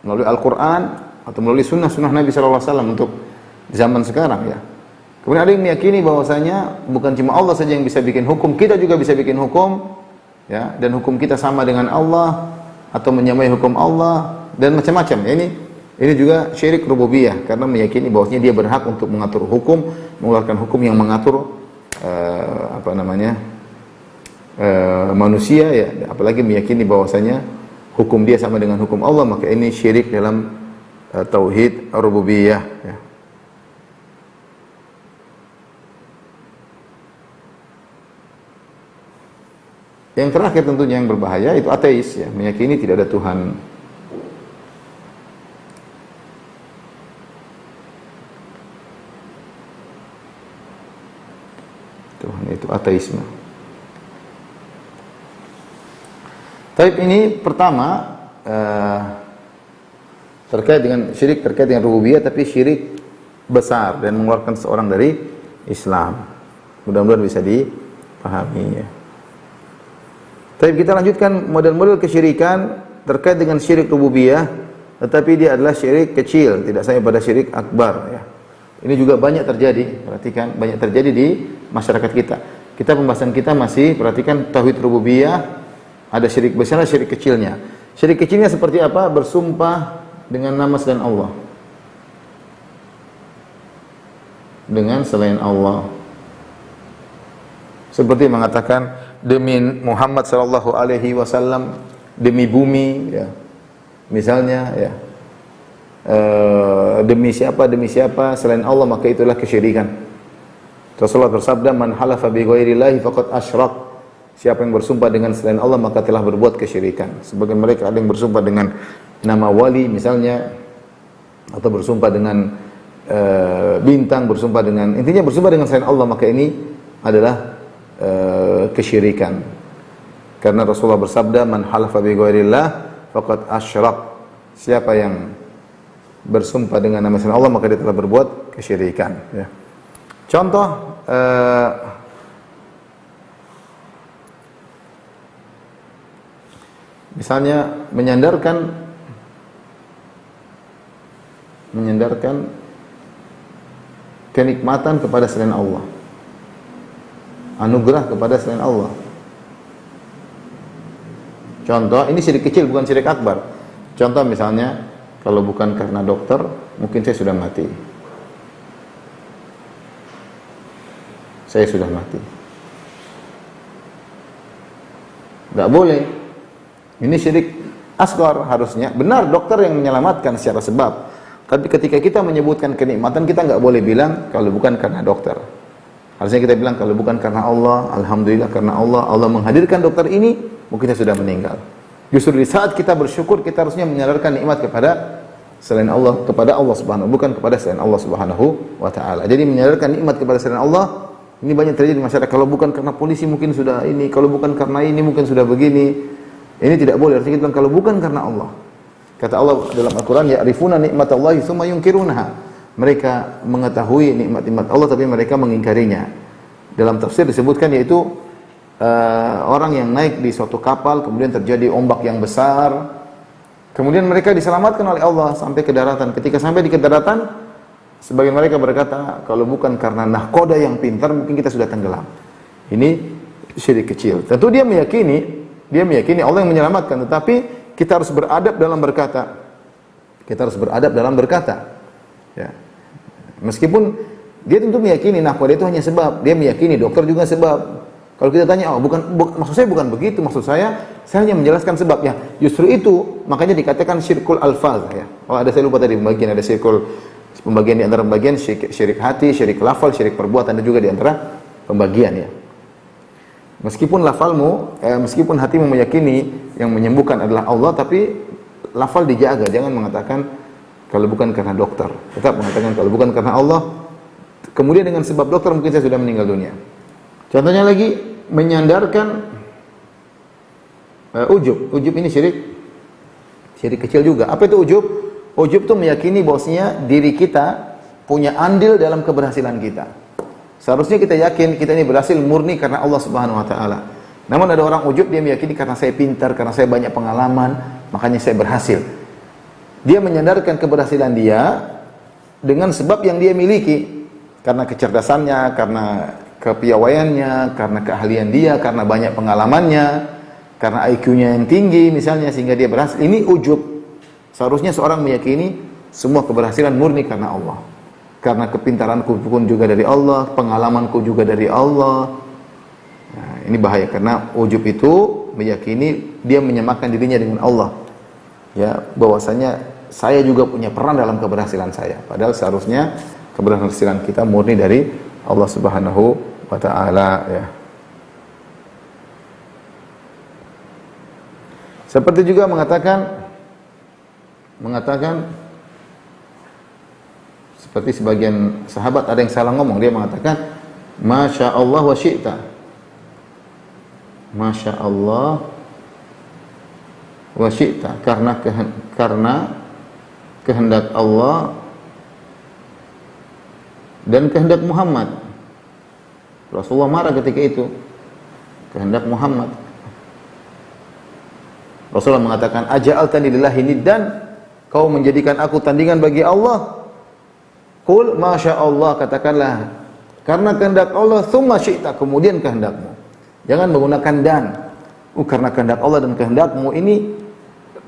melalui Al-Qur'an atau melalui sunnah Nabi sallallahu alaihi wasallam untuk zaman sekarang, ya. Kemudian ada yang meyakini bahwasanya bukan cuma Allah saja yang bisa bikin hukum, kita juga bisa bikin hukum, ya, dan hukum kita sama dengan Allah atau menyamai hukum Allah dan macam-macam. Ini juga syirik rububiyah, karena meyakini bahwasanya dia berhak untuk mengatur hukum, mengeluarkan hukum yang mengatur manusia, ya. Apalagi meyakini bahwasanya hukum dia sama dengan hukum Allah, maka ini syirik dalam tauhid rububiyah, ya. Yang terakhir tentunya yang berbahaya itu ateis, ya, meyakini tidak ada Tuhan. Tuhan itu ateisme. Tapi ini pertama terkait dengan syirik, terkait dengan rububiyah, tapi syirik besar dan mengeluarkan seorang dari Islam. Mudah-mudahan bisa dipahami, ya. Tapi kita lanjutkan model-model kesyirikan terkait dengan syirik rububiyah, tetapi dia adalah syirik kecil, tidak sampai pada syirik akbar, ya. Ini juga banyak terjadi, perhatikan, banyak terjadi di masyarakat kita. Pembahasan kita masih perhatikan tauhid rububiyah, ada syirik besar, syirik kecilnya. Syirik kecilnya seperti apa? Bersumpah dengan nama selain Allah, dengan selain Allah. Seperti mengatakan demi Muhammad sallallahu alaihi wasallam, demi bumi, ya. Misalnya, ya. Demi siapa selain Allah, maka itulah kesyirikan. Rasulullah bersabda, man halafa bi ghairillahi faqad asyrak. Siapa yang bersumpah dengan selain Allah maka telah berbuat kesyirikan. Sebagian mereka ada yang bersumpah dengan nama wali misalnya, atau bersumpah dengan bintang, bersumpah dengan, intinya bersumpah dengan selain Allah, maka ini adalah kesyirikan. Karena Rasulullah bersabda, man halafa bi ghairillah faqad asyrak. Siapa yang bersumpah dengan nama selain Allah, maka dia telah berbuat kesyirikan, ya. Contoh misalnya menyandarkan kenikmatan kepada selain Allah, anugerah kepada selain Allah. Contoh, ini syirik kecil, bukan syirik akbar. Contoh misalnya, kalau bukan karena dokter, mungkin saya sudah mati. Saya sudah mati. Nggak boleh. Ini syirik asghar harusnya. Benar dokter yang menyelamatkan secara sebab. Tapi ketika kita menyebutkan kenikmatan, kita nggak boleh bilang kalau bukan karena dokter. Harusnya kita bilang kalau bukan karena Allah, alhamdulillah karena Allah menghadirkan dokter ini, mungkin kita sudah meninggal. Justru di saat kita bersyukur, kita harusnya menyadarkan nikmat kepada selain Allah, kepada Allah Subhanahu, bukan kepada selain Allah Subhanahu wa taala. Jadi menyadarkan nikmat kepada selain Allah, ini banyak terjadi di masyarakat. Kalau bukan karena polisi mungkin sudah ini, kalau bukan karena ini mungkin sudah begini. Ini tidak boleh. Harusnya kita bilang kalau bukan karena Allah. Kata Allah dalam Al-Qur'an, ya'rifuna nikmatallahi tsumma yunkirunaha. Mereka mengetahui nikmat-nikmat Allah tapi mereka mengingkarinya. Dalam tafsir disebutkan yaitu orang yang naik di suatu kapal, kemudian terjadi ombak yang besar, kemudian mereka diselamatkan oleh Allah sampai ke daratan. Ketika sampai di daratan, sebagian mereka berkata, kalau bukan karena nahkoda yang pintar, mungkin kita sudah tenggelam. Ini syirik kecil. Tentu dia meyakini Allah yang menyelamatkan, tetapi kita harus beradab dalam berkata. Kita harus beradab dalam berkata. Ya. Meskipun dia tentu meyakini nahkoda itu hanya sebab, dia meyakini dokter juga sebab. Kalau kita tanya, maksud saya bukan begitu, maksud saya hanya menjelaskan sebabnya. Justru itu, makanya dikatakan syirkul alfaz, ya. Oh, saya lupa tadi pembagian, ada pembagian di antara pembagian syirik hati, syirik lafal, syirik perbuatan, dan juga di antara pembagian, ya. Meskipun lafalmu, meskipun hatimu meyakini yang menyembuhkan adalah Allah, tapi lafal dijaga, jangan mengatakan kalau bukan karena dokter. Tetap mengatakan kalau bukan karena Allah, kemudian dengan sebab dokter mungkin saya sudah meninggal dunia. Contohnya lagi, menyandarkan ujub. Ujub ini syirik kecil juga. Apa itu ujub? Ujub itu meyakini bahwasanya diri kita punya andil dalam keberhasilan kita. Seharusnya kita yakin kita ini berhasil murni karena Allah Subhanahu wa taala. Namun ada orang ujub, dia meyakini karena saya pintar, karena saya banyak pengalaman, makanya saya berhasil. Dia menyandarkan keberhasilan dia dengan sebab yang dia miliki, karena kecerdasannya, karena kepiawaiannya, karena keahlian dia, karena banyak pengalamannya, karena IQ-nya yang tinggi misalnya, sehingga dia berhasil. Ini ujub. Seharusnya seorang meyakini semua keberhasilan murni karena Allah. Karena kepintaranku pun juga dari Allah, pengalamanku juga dari Allah. Nah, ini bahaya karena ujub itu meyakini dia menyamakan dirinya dengan Allah. Ya, bahwasanya saya juga punya peran dalam keberhasilan saya. Padahal seharusnya keberhasilan kita murni dari Allah Subhanahu wa taala, ya. Seperti juga mengatakan seperti sebagian sahabat ada yang salah ngomong, dia mengatakan Masya Allah wa syi'ta. Masya Allah wa syi'ta, karena kehendak Allah dan kehendak Muhammad. Rasulullah marah ketika itu. Kehendak Muhammad. Rasulullah mengatakan, aja'altani lillahi niddan, kau menjadikan aku tandingan bagi Allah. Qul masya Allah, katakanlah karena kehendak Allah, tsumma syi'ta, kemudian kehendakmu. Jangan menggunakan dan. Karena kehendak Allah dan kehendakmu ini,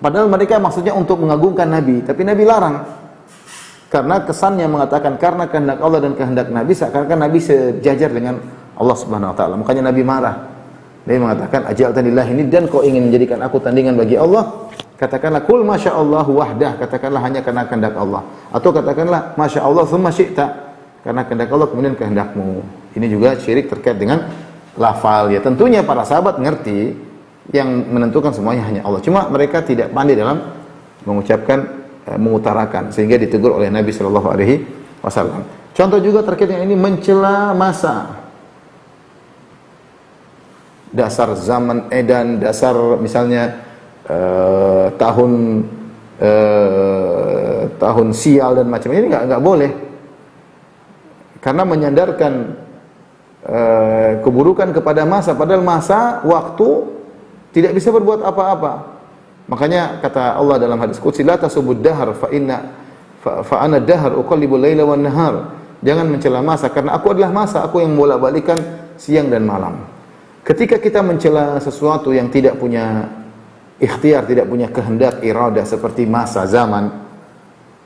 padahal mereka maksudnya untuk mengagungkan Nabi, tapi Nabi larang. Karena kesannya mengatakan karena kehendak Allah dan kehendak Nabi, seakan-akan Nabi sejajar dengan Allah Subhanahu wa taala. Makanya Nabi marah. Dia mengatakan aja'altani lillahi niddan, kau ingin menjadikan aku tandingan bagi Allah. Katakanlah kul masya Allah wahdah, katakanlah hanya karena kehendak Allah. Atau katakanlah masya Allah tsumma syi'ta, karena kehendak Allah kemudian kehendakmu. Ini juga syirik terkait dengan lafal, ya. Tentunya para sahabat ngerti, yang menentukan semuanya hanya Allah. Cuma mereka tidak pandai dalam mengucapkan, mengutarakan, sehingga ditegur oleh Nabi Shallallahu Alaihi wasallam. Contoh juga terkait dengan ini, mencela masa. Dasar zaman edan, dasar misalnya tahun sial dan macam ini nggak boleh. Karena menyandarkan keburukan kepada masa, padahal masa waktu tidak bisa berbuat apa-apa. Makanya kata Allah dalam hadis qudsi, la tasubud dahar fa ana dahar uqallibul laila wan nahar. Jangan mencela masa, karena aku adalah masa, aku yang bolak-balikan siang dan malam. Ketika kita mencela sesuatu yang tidak punya ikhtiar, tidak punya kehendak, iradah seperti masa, zaman,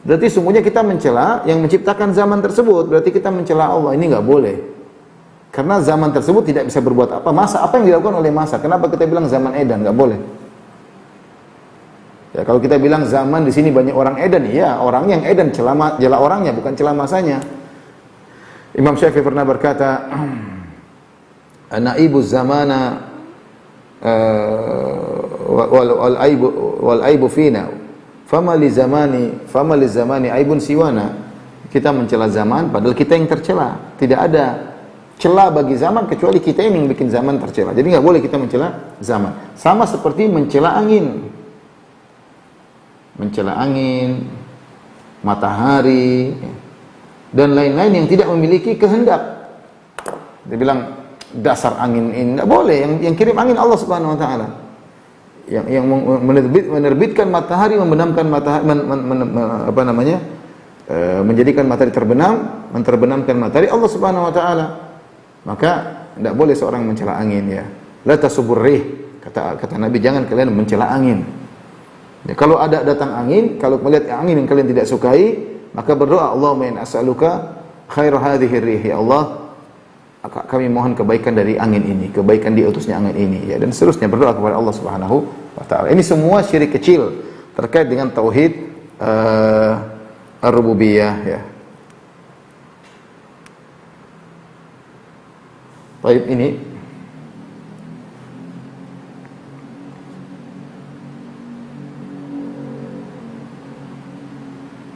berarti sungguhnya kita mencela yang menciptakan zaman tersebut. Berarti kita mencela Allah. Ini nggak boleh. Karena zaman tersebut tidak bisa berbuat apa. Masa, apa yang dilakukan oleh masa? Kenapa kita bilang zaman edan? Nggak boleh. Ya, kalau kita bilang zaman di sini banyak orang edan, ya orang yang edan cela orangnya, bukan cela masanya. Imam Syafi'i pernah berkata, "Naibu zamana wal aibu fina, fama li zamani aibun siwana." Kita mencela zaman padahal kita yang tercela. Tidak ada cela bagi zaman kecuali kita yang bikin zaman tercela. Jadi nggak boleh kita mencela zaman. Sama seperti mencela angin. Mencela angin, matahari, dan lain-lain yang tidak memiliki kehendak. Dia bilang dasar angin ini, tidak boleh. Yang kirim angin Allah Subhanahu Wa Taala. Yang menerbitkan matahari, membenamkan matahari, menjadikan matahari terbenam, menterbenamkan matahari Allah Subhanahu Wa Taala. Maka tidak boleh seorang mencela angin, ya. La tasubur rih, kata Nabi, jangan kalian mencela angin. Ya, kalau ada datang angin, kalau melihat angin yang kalian tidak sukai, maka berdoa, Allahumma in as'aluka khair hadhihi rih, ya Allah, kami mohon kebaikan dari angin ini, kebaikan diutusnya angin ini, ya, dan seterusnya, berdoa kepada Allah Subhanahu wa taala. Ini semua syirik kecil terkait dengan tauhid ar-rububiyah, ya. Baik, ini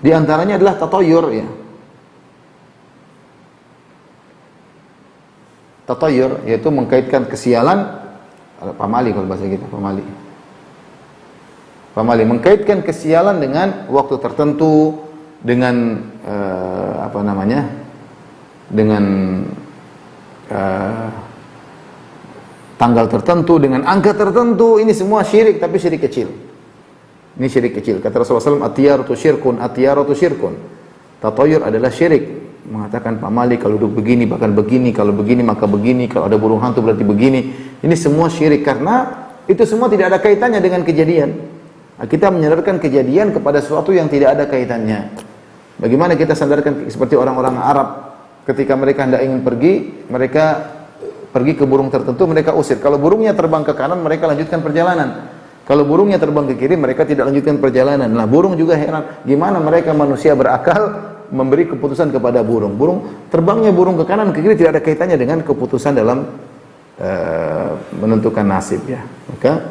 di antaranya adalah tatayur, ya. Tatayur yaitu mengkaitkan kesialan, pamali kalau bahasa kita, pamali mengkaitkan kesialan dengan waktu tertentu, dengan dengan tanggal tertentu, dengan angka tertentu. Ini semua syirik, tapi syirik kecil. Ini syirik kecil. Kata Rasulullah SAW, at-tiyaratu syirkun. Tatayur adalah syirik. Mengatakan pamali kalau duduk begini, bahkan begini, kalau begini maka begini, kalau ada burung hantu berarti begini. Ini semua syirik, karena itu semua tidak ada kaitannya dengan kejadian. Nah, kita menyandarkan kejadian kepada sesuatu yang tidak ada kaitannya. Bagaimana kita sandarkan seperti orang-orang Arab ketika mereka hendak ingin pergi, mereka pergi ke burung tertentu, mereka usir. Kalau burungnya terbang ke kanan, mereka lanjutkan perjalanan. Kalau burungnya terbang ke kiri, mereka tidak lanjutkan perjalanan. Nah, burung juga heran, gimana mereka manusia berakal memberi keputusan kepada burung. Terbangnya burung ke kanan ke kiri tidak ada kaitannya dengan keputusan dalam menentukan nasib, ya. Maka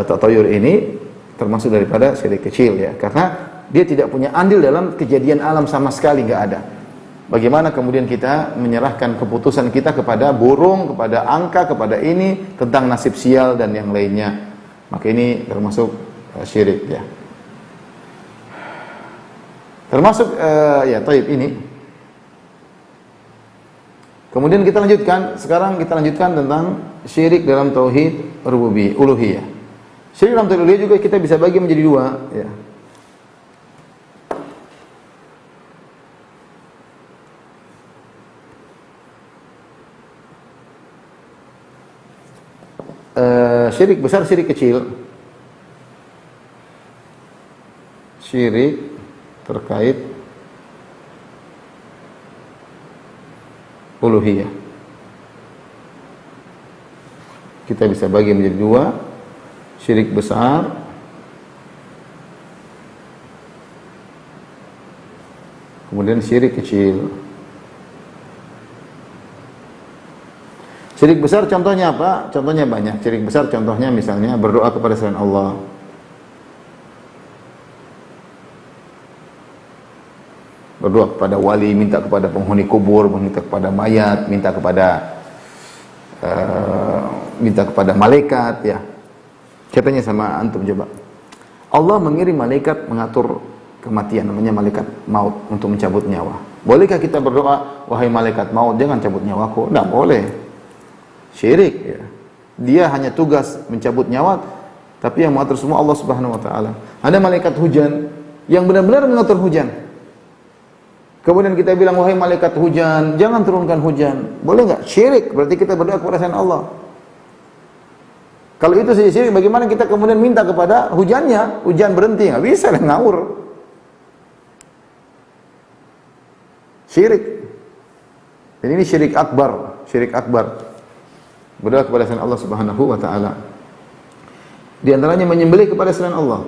tatayur ini termasuk daripada syirik kecil, ya, karena dia tidak punya andil dalam kejadian alam sama sekali, nggak ada. Bagaimana kemudian kita menyerahkan keputusan kita kepada burung, kepada angka, kepada ini tentang nasib sial dan yang lainnya? Maka ini termasuk syirik, ya. Termasuk ya, taib ini. Kemudian kita lanjutkan, sekarang kita lanjutkan tentang syirik dalam tauhid rububiyah, uluhiyah. Syirik dalam tauhid uluhiyah juga kita bisa bagi menjadi dua, ya. Syirik besar, syirik kecil. Syirik terkait uluhiyah kita bisa bagi menjadi dua, syirik besar kemudian syirik kecil. Syirik besar contohnya apa? Contohnya banyak. Syirik besar contohnya misalnya berdoa kepada selain Allah. berdoa kepada wali, minta kepada penghuni kubur, minta kepada mayat, minta kepada malaikat, ya. Katanya sama antum coba. Allah mengirim malaikat mengatur kematian, namanya malaikat maut untuk mencabut nyawa. Bolehkah kita berdoa, wahai malaikat maut, jangan cabut nyawaku? Tidak boleh. Syirik, ya. Dia hanya tugas mencabut nyawa, tapi yang mengatur semua Allah Subhanahu wa taala. Ada malaikat hujan yang benar-benar mengatur hujan. Kemudian kita bilang, wahai malaikat hujan, jangan turunkan hujan. Boleh enggak? Syirik, berarti kita berdoa kepada selain Allah. Kalau itu saja syirik, bagaimana kita kemudian minta kepada hujannya? Hujan berhenti, enggak bisa, ngawur. Syirik. Dan ini syirik akbar, syirik akbar. Berdoa kepada selain Allah Subhanahu wa taala. Di antaranya menyembelih kepada selain Allah.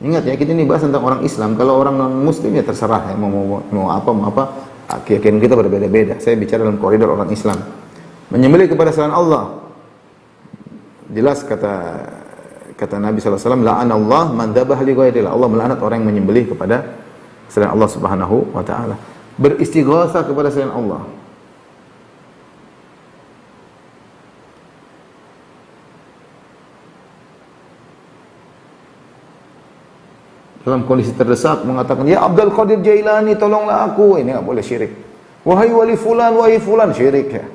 Ingat ya, kita ini bahas tentang orang Islam. Kalau orang non-muslim ya terserah ya, mau apa, keyakinan kita berbeda-beda. Saya bicara dalam koridor orang Islam. Menyembelih kepada selain Allah. Jelas kata Nabi SAW, la'anallah man dzabah li ghairillah. Allah melaknat orang yang menyembelih kepada selain Allah Subhanahu wa taala. Beristighatsah kepada selain Allah. Dalam kondisi terdesak mengatakan, ya Abdul Qadir Jailani tolonglah aku. Ini enggak boleh, syirik. Wahai wali fulan, wahai fulan, syirik ya.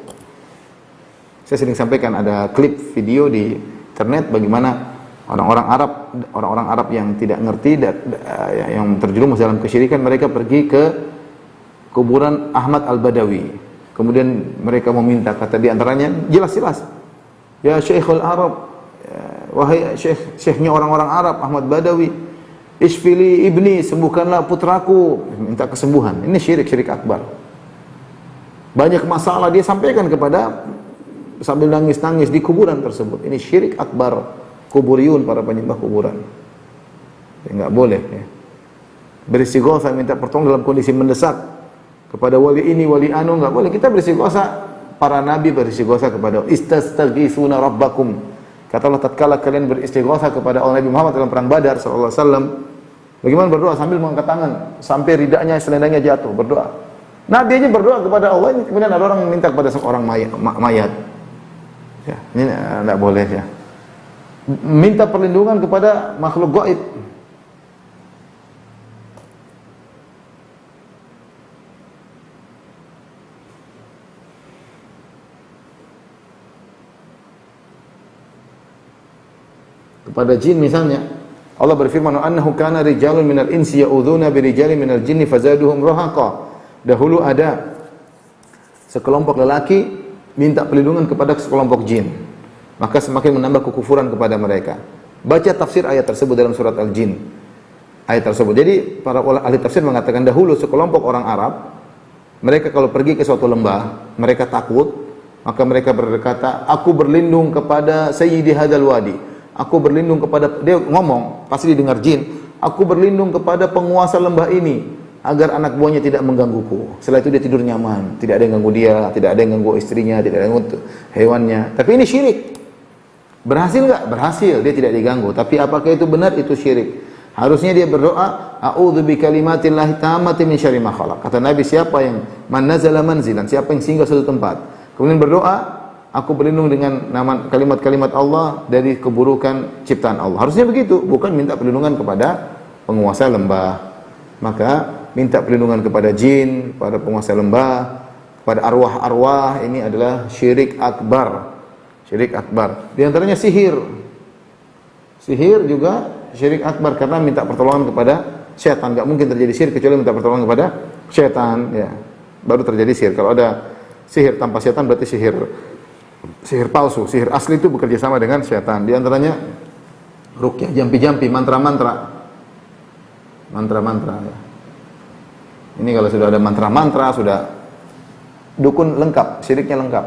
Saya sering sampaikan ada klip video di internet bagaimana orang-orang Arab yang tidak ngerti yang terjerumus dalam kesyirikan, mereka pergi ke kuburan Ahmad Al-Badawi. Kemudian mereka meminta, kata di antaranya jelas-jelas, ya Syekhul Arab, wahai syekhnya orang-orang Arab Ahmad Badawi, isfili ibni, sembuhkanlah putraku, minta kesembuhan. Ini syirik akbar. Banyak masalah dia sampaikan kepada, sambil nangis-nangis di kuburan tersebut. Ini syirik akbar. Kuburiyun, para penyembah kuburan. Ya, enggak boleh ya. Beristighatsah, minta pertolongan dalam kondisi mendesak kepada wali ini, wali anu, enggak boleh. Kita beristighatsah, para nabi beristighatsah kepada istastaghitsuna rabbakum. Kata Allah, tatkala kalian beristighatsah kepada Allah, Nabi Muhammad dalam perang Badar sallallahu alaihi wasallam, bagaimana berdoa sambil mengangkat tangan sampai ridanya, selendangnya jatuh, berdoa. Nabi aja berdoa kepada Allah, ini kemudian ada orang meminta kepada seorang mayat. Ya, ini enggak boleh ya. Minta perlindungan kepada makhluk gaib. Kepada jin misalnya, Allah berfirman, "Annahu kana rijalun minal insi ya'udzuna birijalin minal jinni fazaduhum rahaqa." Dahulu ada sekelompok lelaki minta perlindungan kepada sekelompok jin, maka semakin menambah kekufuran kepada mereka. Baca tafsir ayat tersebut dalam surat Al-Jin. Ayat tersebut. Jadi para ahli tafsir mengatakan dahulu sekelompok orang Arab, mereka kalau pergi ke suatu lembah, mereka takut, maka mereka berkata, "Aku berlindung kepada Sayyidi Hadzal Wadi." Aku berlindung kepada, dia ngomong, pasti didengar jin, aku berlindung kepada penguasa lembah ini agar anak buahnya tidak menggangguku. Setelah itu dia tidur nyaman, tidak ada yang ganggu dia, tidak ada yang ganggu istrinya, tidak ada yang ganggu hewannya. Tapi ini syirik. Berhasil enggak? Berhasil, dia tidak diganggu. Tapi apakah itu benar? Itu syirik. Harusnya dia berdoa, a'udzu bikalimatillahi tammati min syarri ma khalaq. Kata Nabi, siapa yang man nazala manzilan, siapa yang singgah suatu tempat, kemudian berdoa, aku berlindung dengan nama kalimat-kalimat Allah dari keburukan ciptaan Allah. Harusnya begitu, bukan minta perlindungan kepada penguasa lembah. Maka minta perlindungan kepada jin, pada penguasa lembah, pada arwah-arwah, ini adalah syirik akbar. Syirik akbar. Di antaranya sihir. Sihir juga syirik akbar karena minta pertolongan kepada syaitan. Enggak mungkin terjadi sihir kecuali minta pertolongan kepada syaitan, ya. Baru terjadi sihir. Kalau ada sihir tanpa syaitan berarti sihir palsu. Sihir asli itu bekerja sama dengan syaitan. Di antaranya ruqyah, jampi-jampi, mantra-mantra. Mantra-mantra ya. Ini kalau sudah ada mantra-mantra, sudah dukun lengkap, syiriknya lengkap.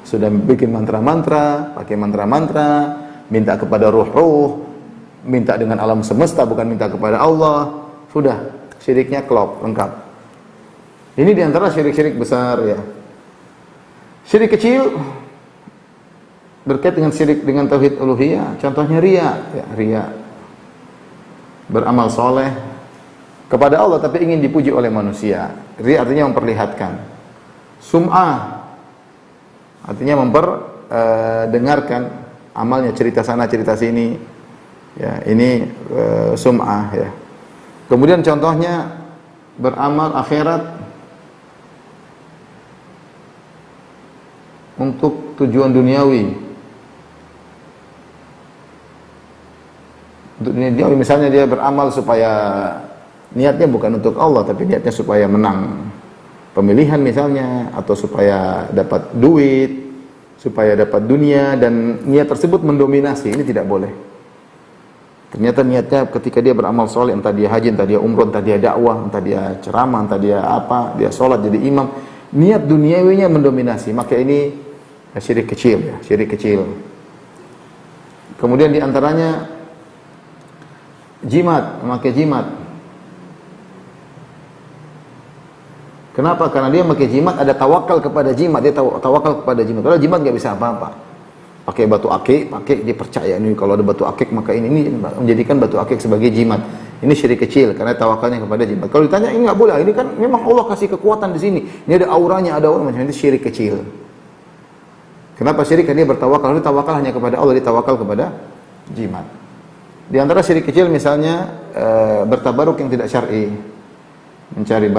Sudah bikin mantra-mantra, pakai mantra-mantra, minta kepada ruh-ruh, minta dengan alam semesta, bukan minta kepada Allah. Sudah, syiriknya klop, lengkap. Ini diantara syirik-syirik besar ya. Syirik kecil berkait dengan syirik dengan tauhid uluhiyah, contohnya riya, ya, riya. beramal soleh kepada Allah tapi ingin dipuji oleh manusia. Riya artinya memperlihatkan. Sum'ah artinya memperdengarkan amalnya, cerita sana cerita sini. Ya, ini sum'ah ya. Kemudian contohnya beramal akhirat untuk tujuan duniawi. Untuk dunia duniawi, misalnya dia beramal supaya niatnya bukan untuk Allah, tapi niatnya supaya menang pemilihan misalnya, atau supaya dapat duit, supaya dapat dunia, dan niat tersebut mendominasi. Ini tidak boleh. Ternyata niatnya ketika dia beramal soleh, entah dia haji, entah dia umroh, entah dia dakwah, entah dia ceramah, entah dia apa, dia sholat jadi imam, niat duniawinya mendominasi, maka ini syirik kecil ya, syirik kecil. Kemudian diantaranya jimat, memakai jimat. Kenapa? Karena dia memakai jimat, ada tawakal kepada jimat, dia tawakal kepada jimat. Padahal jimat nggak bisa apa-apa. Pakai batu akik, dia percaya ini kalau ada batu akik maka ini menjadikan batu akik sebagai jimat. Ini syirik kecil karena tawakalnya kepada jimat. Kalau ditanya ini nggak boleh, ini kan memang Allah kasih kekuatan di sini. Ini ada auranya, ada aura, macam itu syirik kecil. Kenapa syirik? Karena dia bertawakal. Dia tawakal hanya kepada Allah, dia tawakal kepada jimat. Di antara syirik kecil misalnya bertabaruk yang tidak syar'i, mencari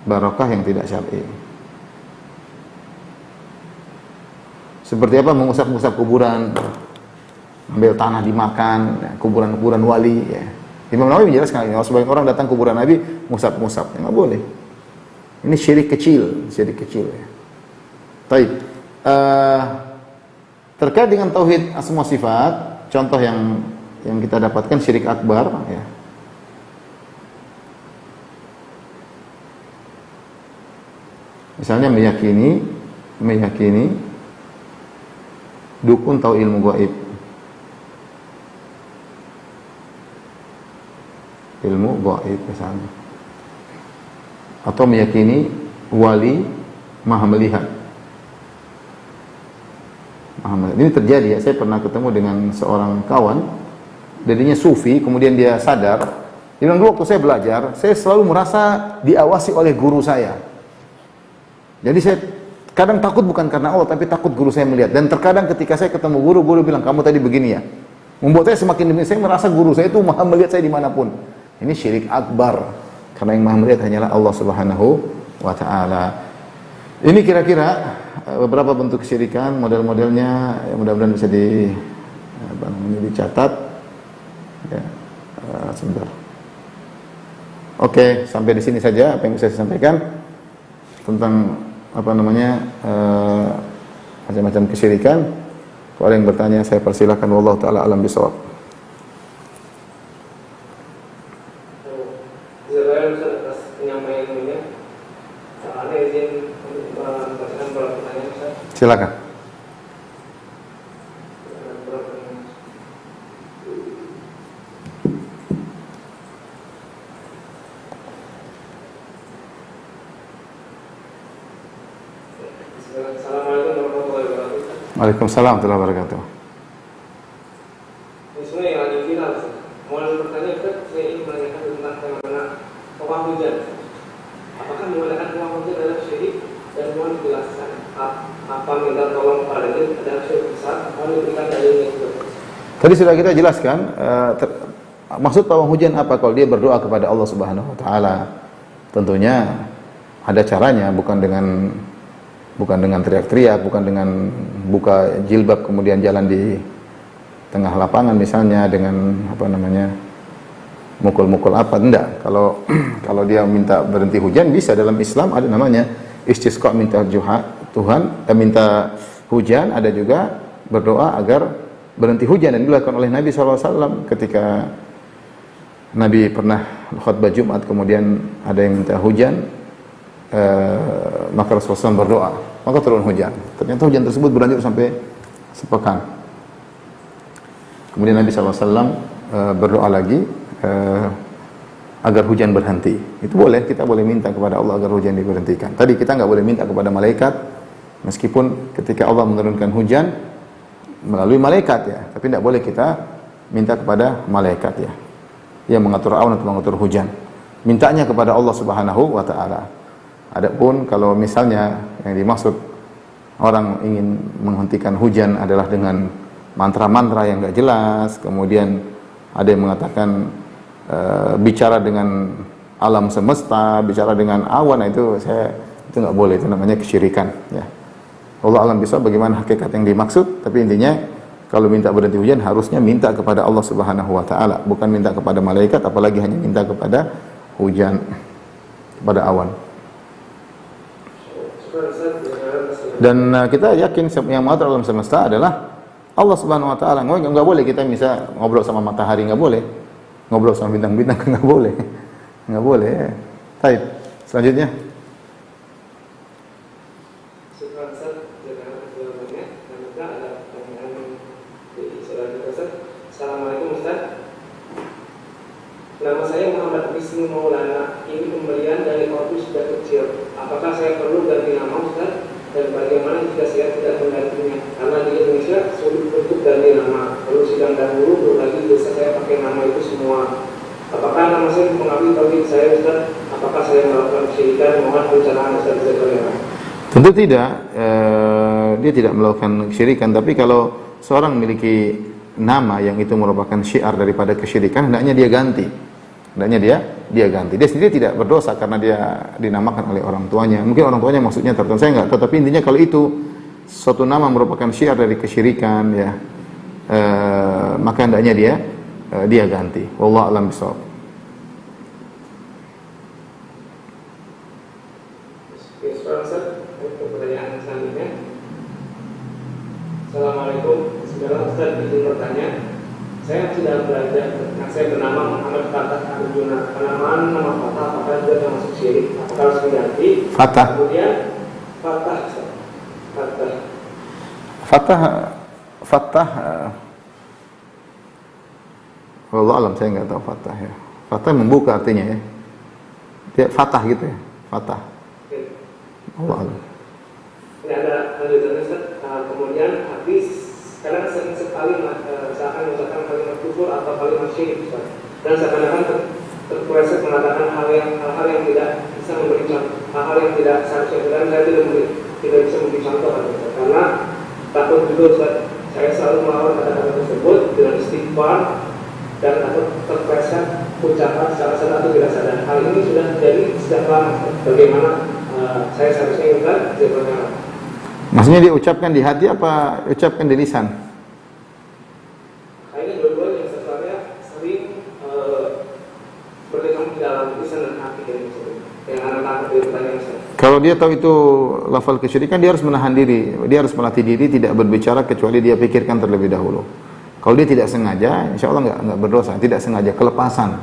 barakah yang tidak syar'i. Seperti apa? Mengusap-usap kuburan, ambil tanah dimakan, ya, kuburan-kuburan wali. Ya. Imam Nawawi menjelaskan, kalau sebagian orang datang kuburan Nabi, ngusap-ngusap, ya, nggak boleh. Ini syirik kecil, Ya. Taib. Terkait dengan tauhid asma sifat, contoh yang kita dapatkan syirik akbar. Ya. Misalnya meyakini dukun tahu ilmu gaib. Ilmu gaib misalnya. Atau meyakini wali maha melihat. Ini terjadi ya, saya pernah ketemu dengan seorang kawan, jadinya sufi, kemudian dia sadar. Dia bilang, dulu waktu saya belajar, saya selalu merasa diawasi oleh guru saya. Jadi saya kadang takut bukan karena Allah, tapi takut guru saya melihat. Dan terkadang ketika saya ketemu guru bilang, kamu tadi begini ya. Membuat saya semakin demi, saya merasa guru saya itu maha melihat saya dimanapun. Ini syirik akbar. Karena yang maha melihat hanyalah Allah Subhanahu wa ta'ala. Ini kira-kira beberapa bentuk kesyirikan, model-modelnya, ya, mudah-mudahan bisa dicatat. Ya, sebentar. Oke, sampai di sini saja apa yang bisa saya sampaikan tentang macam-macam kesyirikan. Kalau ada yang bertanya saya persilahkan. Wallahu taala alam bisawab. Silakan. Waalaikumsalam warahmatullahi wabarakatuh. Ini sebenarnya yang lagi viral. Mau bertanya, saya ingin menanyakan tentang fenomena kawah hujan. Apakah menggunakan kawah hujan adalah syirik, dan mohon dijelaskan apa minta tolong pada ini adalah syirik besar, mohon diberikan dalilnya juga. Tadi sudah kita jelaskan maksud pawang hujan apa? Kalau dia berdoa kepada Allah Subhanahu wa taala, tentunya ada caranya, bukan dengan teriak-teriak, bukan dengan buka jilbab kemudian jalan di tengah lapangan misalnya dengan mukul-mukul apa, enggak. Kalau dia minta berhenti hujan, bisa. Dalam Islam ada namanya istisqa, minta minta hujan. Ada juga berdoa agar berhenti hujan, dan dilakukan oleh Nabi SAW ketika Nabi pernah khutbah Jumat, kemudian ada yang minta hujan, maka Rasulullah SAW berdoa, maka turun hujan. Ternyata hujan tersebut berlanjut sampai sepekan. Kemudian Nabi SAW berdoa lagi agar hujan berhenti. Itu boleh, kita boleh minta kepada Allah agar hujan diberhentikan. Tadi kita nggak boleh minta kepada malaikat, meskipun ketika Allah menurunkan hujan melalui malaikat ya, tapi tidak boleh kita minta kepada malaikat ya. Yang mengatur awan atau mengatur hujan. Mintanya kepada Allah Subhanahu wa taala. Adapun kalau misalnya yang dimaksud orang ingin menghentikan hujan adalah dengan mantra-mantra yang enggak jelas, kemudian ada yang mengatakan bicara dengan alam semesta, bicara dengan awan, itu enggak boleh, itu namanya kesyirikan ya. Allah alam bisa bagaimana hakikat yang dimaksud, tapi intinya kalau minta berhenti hujan harusnya minta kepada Allah Subhanahu wa taala, bukan minta kepada malaikat, apalagi hanya minta kepada hujan, kepada awan. Dan kita yakin yang mengatur alam semesta adalah Allah Subhanahu wa taala. Enggak boleh kita bisa ngobrol sama matahari, enggak boleh. Ngobrol sama bintang-bintang enggak boleh. Enggak boleh. Baik. Selanjutnya. Assalamualaikum Ustaz. Nama saya Muhammad Wisnu Maulana. Ini pemberian dari waktu sudah kecil. Apakah saya perlu ganti nama Ustaz? Dan bagaimana jika saya tidak menggantinya? Karena di Indonesia sulit untuk ganti nama. Kalau sidang dahulu belum lagi biasa saya pakai nama itu semua. Apakah nama saya mempengaruhi bagi saya Ustaz? Apakah saya melakukan kesyirikan? Mohon pencerahan Ustaz Zakariyah. Tentu tidak. Dia tidak melakukan kesyirikan. Tapi kalau seorang memiliki nama yang itu merupakan syiar daripada kesyirikan, hendaknya dia ganti. Hendaknya dia ganti. Dia sendiri tidak berdosa karena dia dinamakan oleh orang tuanya. Mungkin orang tuanya maksudnya tertentu, saya enggak tahu, tapi intinya kalau itu suatu nama merupakan syiar dari kesyirikan ya, maka hendaknya dia ganti. Wallahu a'lam bishawab. Pertanyaan selanjutnya. Assalamualaikum. Sekarang Ustaz izin bertanya. Saya sudah belajar, saya bernama Muhammad Fatah Arjuna. Penamaan nama Fatah apakah juga termasuk syirik? Apakah harus diganti? Fatah. Kemudian Fatah. Wallahu alam, saya enggak tahu Fatah ya. Fatah membuka artinya ya. Dia Fatah gitu ya. Fatah. Allah alam. Ini ada lanjutannya Ustaz. Kemudian habis kadang sering sekali misalkan kalimat kufur atau kalimat syirik Ustaz. Dan seakan-akan terpleset mengatakan hal-hal yang tidak bisa memberi contoh, hal-hal yang tidak seharusnya, dan saya tidak bisa memberi contoh Ustaz. Karena takut juga Ustaz, saya selalu melawan kata-kata tersebut dengan istighfar dan takut terpleset ucapan secara sadar atau tidak sadar. Hal ini sudah terjadi sejak lama Ustaz. Bagaimana saya seharusnya ingat jawabannya? Maksudnya dia ucapkan di hati apa ucapkan di lisan? Kayaknya dua-duanya yang sebenarnya sering berkembang di dalam lisan dan hati yang anak-anak dari pertanyaan saya. Kalau dia tahu itu lafal kesyirikan, dia harus menahan diri, dia harus melatih diri tidak berbicara kecuali dia pikirkan terlebih dahulu. Kalau dia tidak sengaja, insya Allah enggak berdosa, tidak sengaja, kelepasan.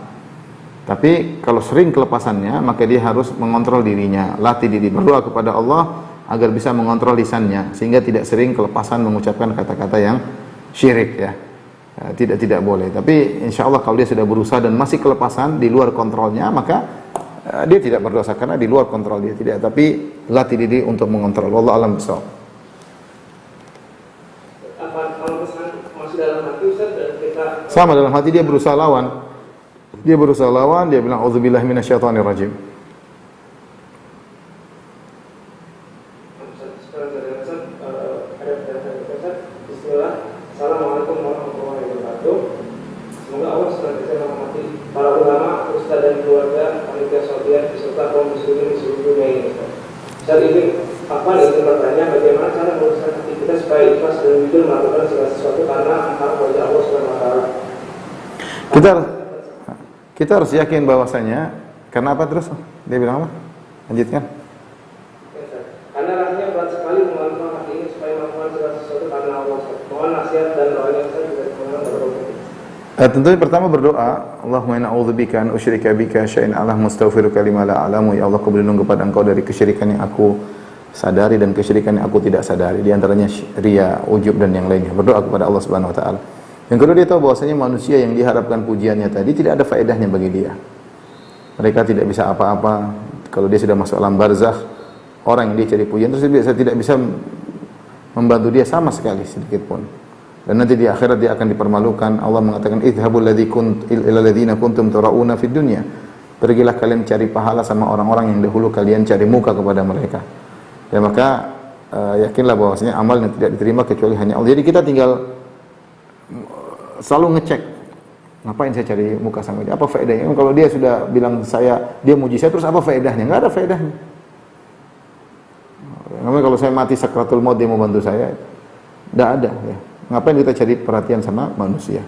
Tapi kalau sering kelepasannya, maka dia harus mengontrol dirinya, latih diri, berdoa kepada Allah agar bisa mengontrol lisannya sehingga tidak sering kelepasan mengucapkan kata-kata yang syirik ya. Tidak boleh. Tapi insya Allah kalau dia sudah berusaha dan masih kelepasan di luar kontrolnya, maka dia tidak berdosa karena di luar kontrol dia tidak. Tapi latih diri untuk mengontrol. Wallahu a'lam bishawab. Apa kalau misalkan masih dalam hati Ustaz dan kita sama dalam hati dia berusaha lawan. Dia berusaha lawan, dia bilang auzubillahi minasyaitonir rajim. Assalamualaikum warahmatullahi wabarakatuh. Semoga Allah senantiasa merahmati para ulama, ustaz dan keluarga, panitia sosial beserta kaum muslimin di seluruh dunia ini. Saat ini, izin bertanya bagaimana cara meluruskan hati kita supaya ikhlas dan jujur melakukan segala sesuatu karena mengharap wajah Allah Subhanahu wa taala. Kita harus yakin bahwasanya karena apa terus? Dia bilang apa? Lanjutkan. Karena rasanya berat sekali mengatur hati ini supaya melakukan segala sesuatu karena Allah. Mohon nasihat dan doanya saya juga semoga tentunya pertama berdoa, Allahumma inna a'udzubika an usyrika bika syai'an a'lamu astaghfiruka lima la a'lamu. Ya Allah, aku berlindung kepada Engkau dari kesyirikan yang aku sadari dan kesyirikan yang aku tidak sadari, di antaranya riya, ujub dan yang lainnya. Berdoa kepada Allah Subhanahu wa taala. Yang kedua, dia tahu bahwasanya manusia yang diharapkan pujiannya tadi tidak ada faedahnya bagi dia. Mereka tidak bisa apa-apa. Kalau dia sudah masuk alam barzakh, orang yang dia cari pujian terus dia tidak bisa membantu dia sama sekali sedikit pun. dan nanti di akhirat dia akan dipermalukan. Allah mengatakan idhabul ila ladzina kuntum turauna fid dunya, pergilah kalian cari pahala sama orang-orang yang dahulu kalian cari muka kepada mereka. Ya maka yakinlah bahwasanya amal yang tidak diterima kecuali hanya Allah. Jadi kita tinggal selalu ngecek, ngapain saya cari muka sama dia, apa faedahnya. Kalau dia sudah bilang dia muji saya, terus apa faedahnya? Enggak ada faedahnya. Namanya kalau saya mati sakratul maut dia mau bantu saya, enggak ada ya. Ngapain kita cari perhatian sama manusia?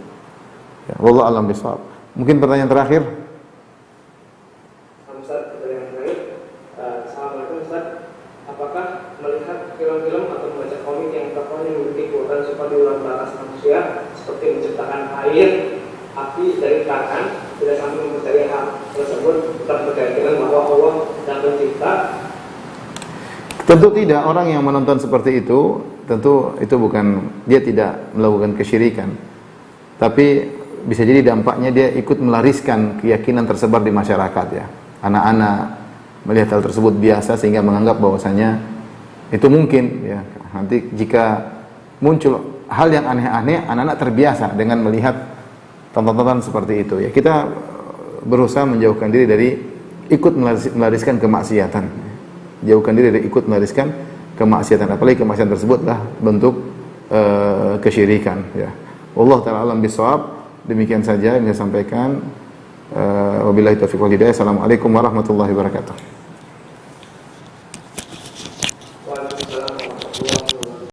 Ya, wallahu a'lam bishawab. Mungkin pertanyaan terakhir. Ustaz, pertanyaan terakhir. Assalamualaikum Ustaz. Apakah melihat film-film atau membaca komik yang tokohnya memiliki kekuatan super di luar batas manusia, seperti menciptakan air, api dari tangan, tidak sampai mempercayai hal tersebut, tetap berkeyakinan bahwa Allah dan pencipta? Tentu tidak. Orang yang menonton seperti itu, tentu itu bukan, dia tidak melakukan kesyirikan, tapi bisa jadi dampaknya dia ikut melariskan keyakinan tersebar di masyarakat ya. Anak-anak melihat hal tersebut biasa sehingga menganggap bahwasanya itu mungkin ya. Nanti jika muncul hal yang aneh-aneh, anak-anak terbiasa dengan melihat tonton-tonton seperti itu ya. Kita berusaha menjauhkan diri dari ikut melariskan kemaksiatan. Jauhkan diri dari ikut melariskan kemaksiatan, apalagi kemaksiatan tersebutlah bentuk kesyirikan ya. Wallahu ta'ala alam bisawab. Demikian saja yang saya sampaikan. Wabillahi taufiq wal hidayah. Assalamualaikum warahmatullahi wabarakatuh.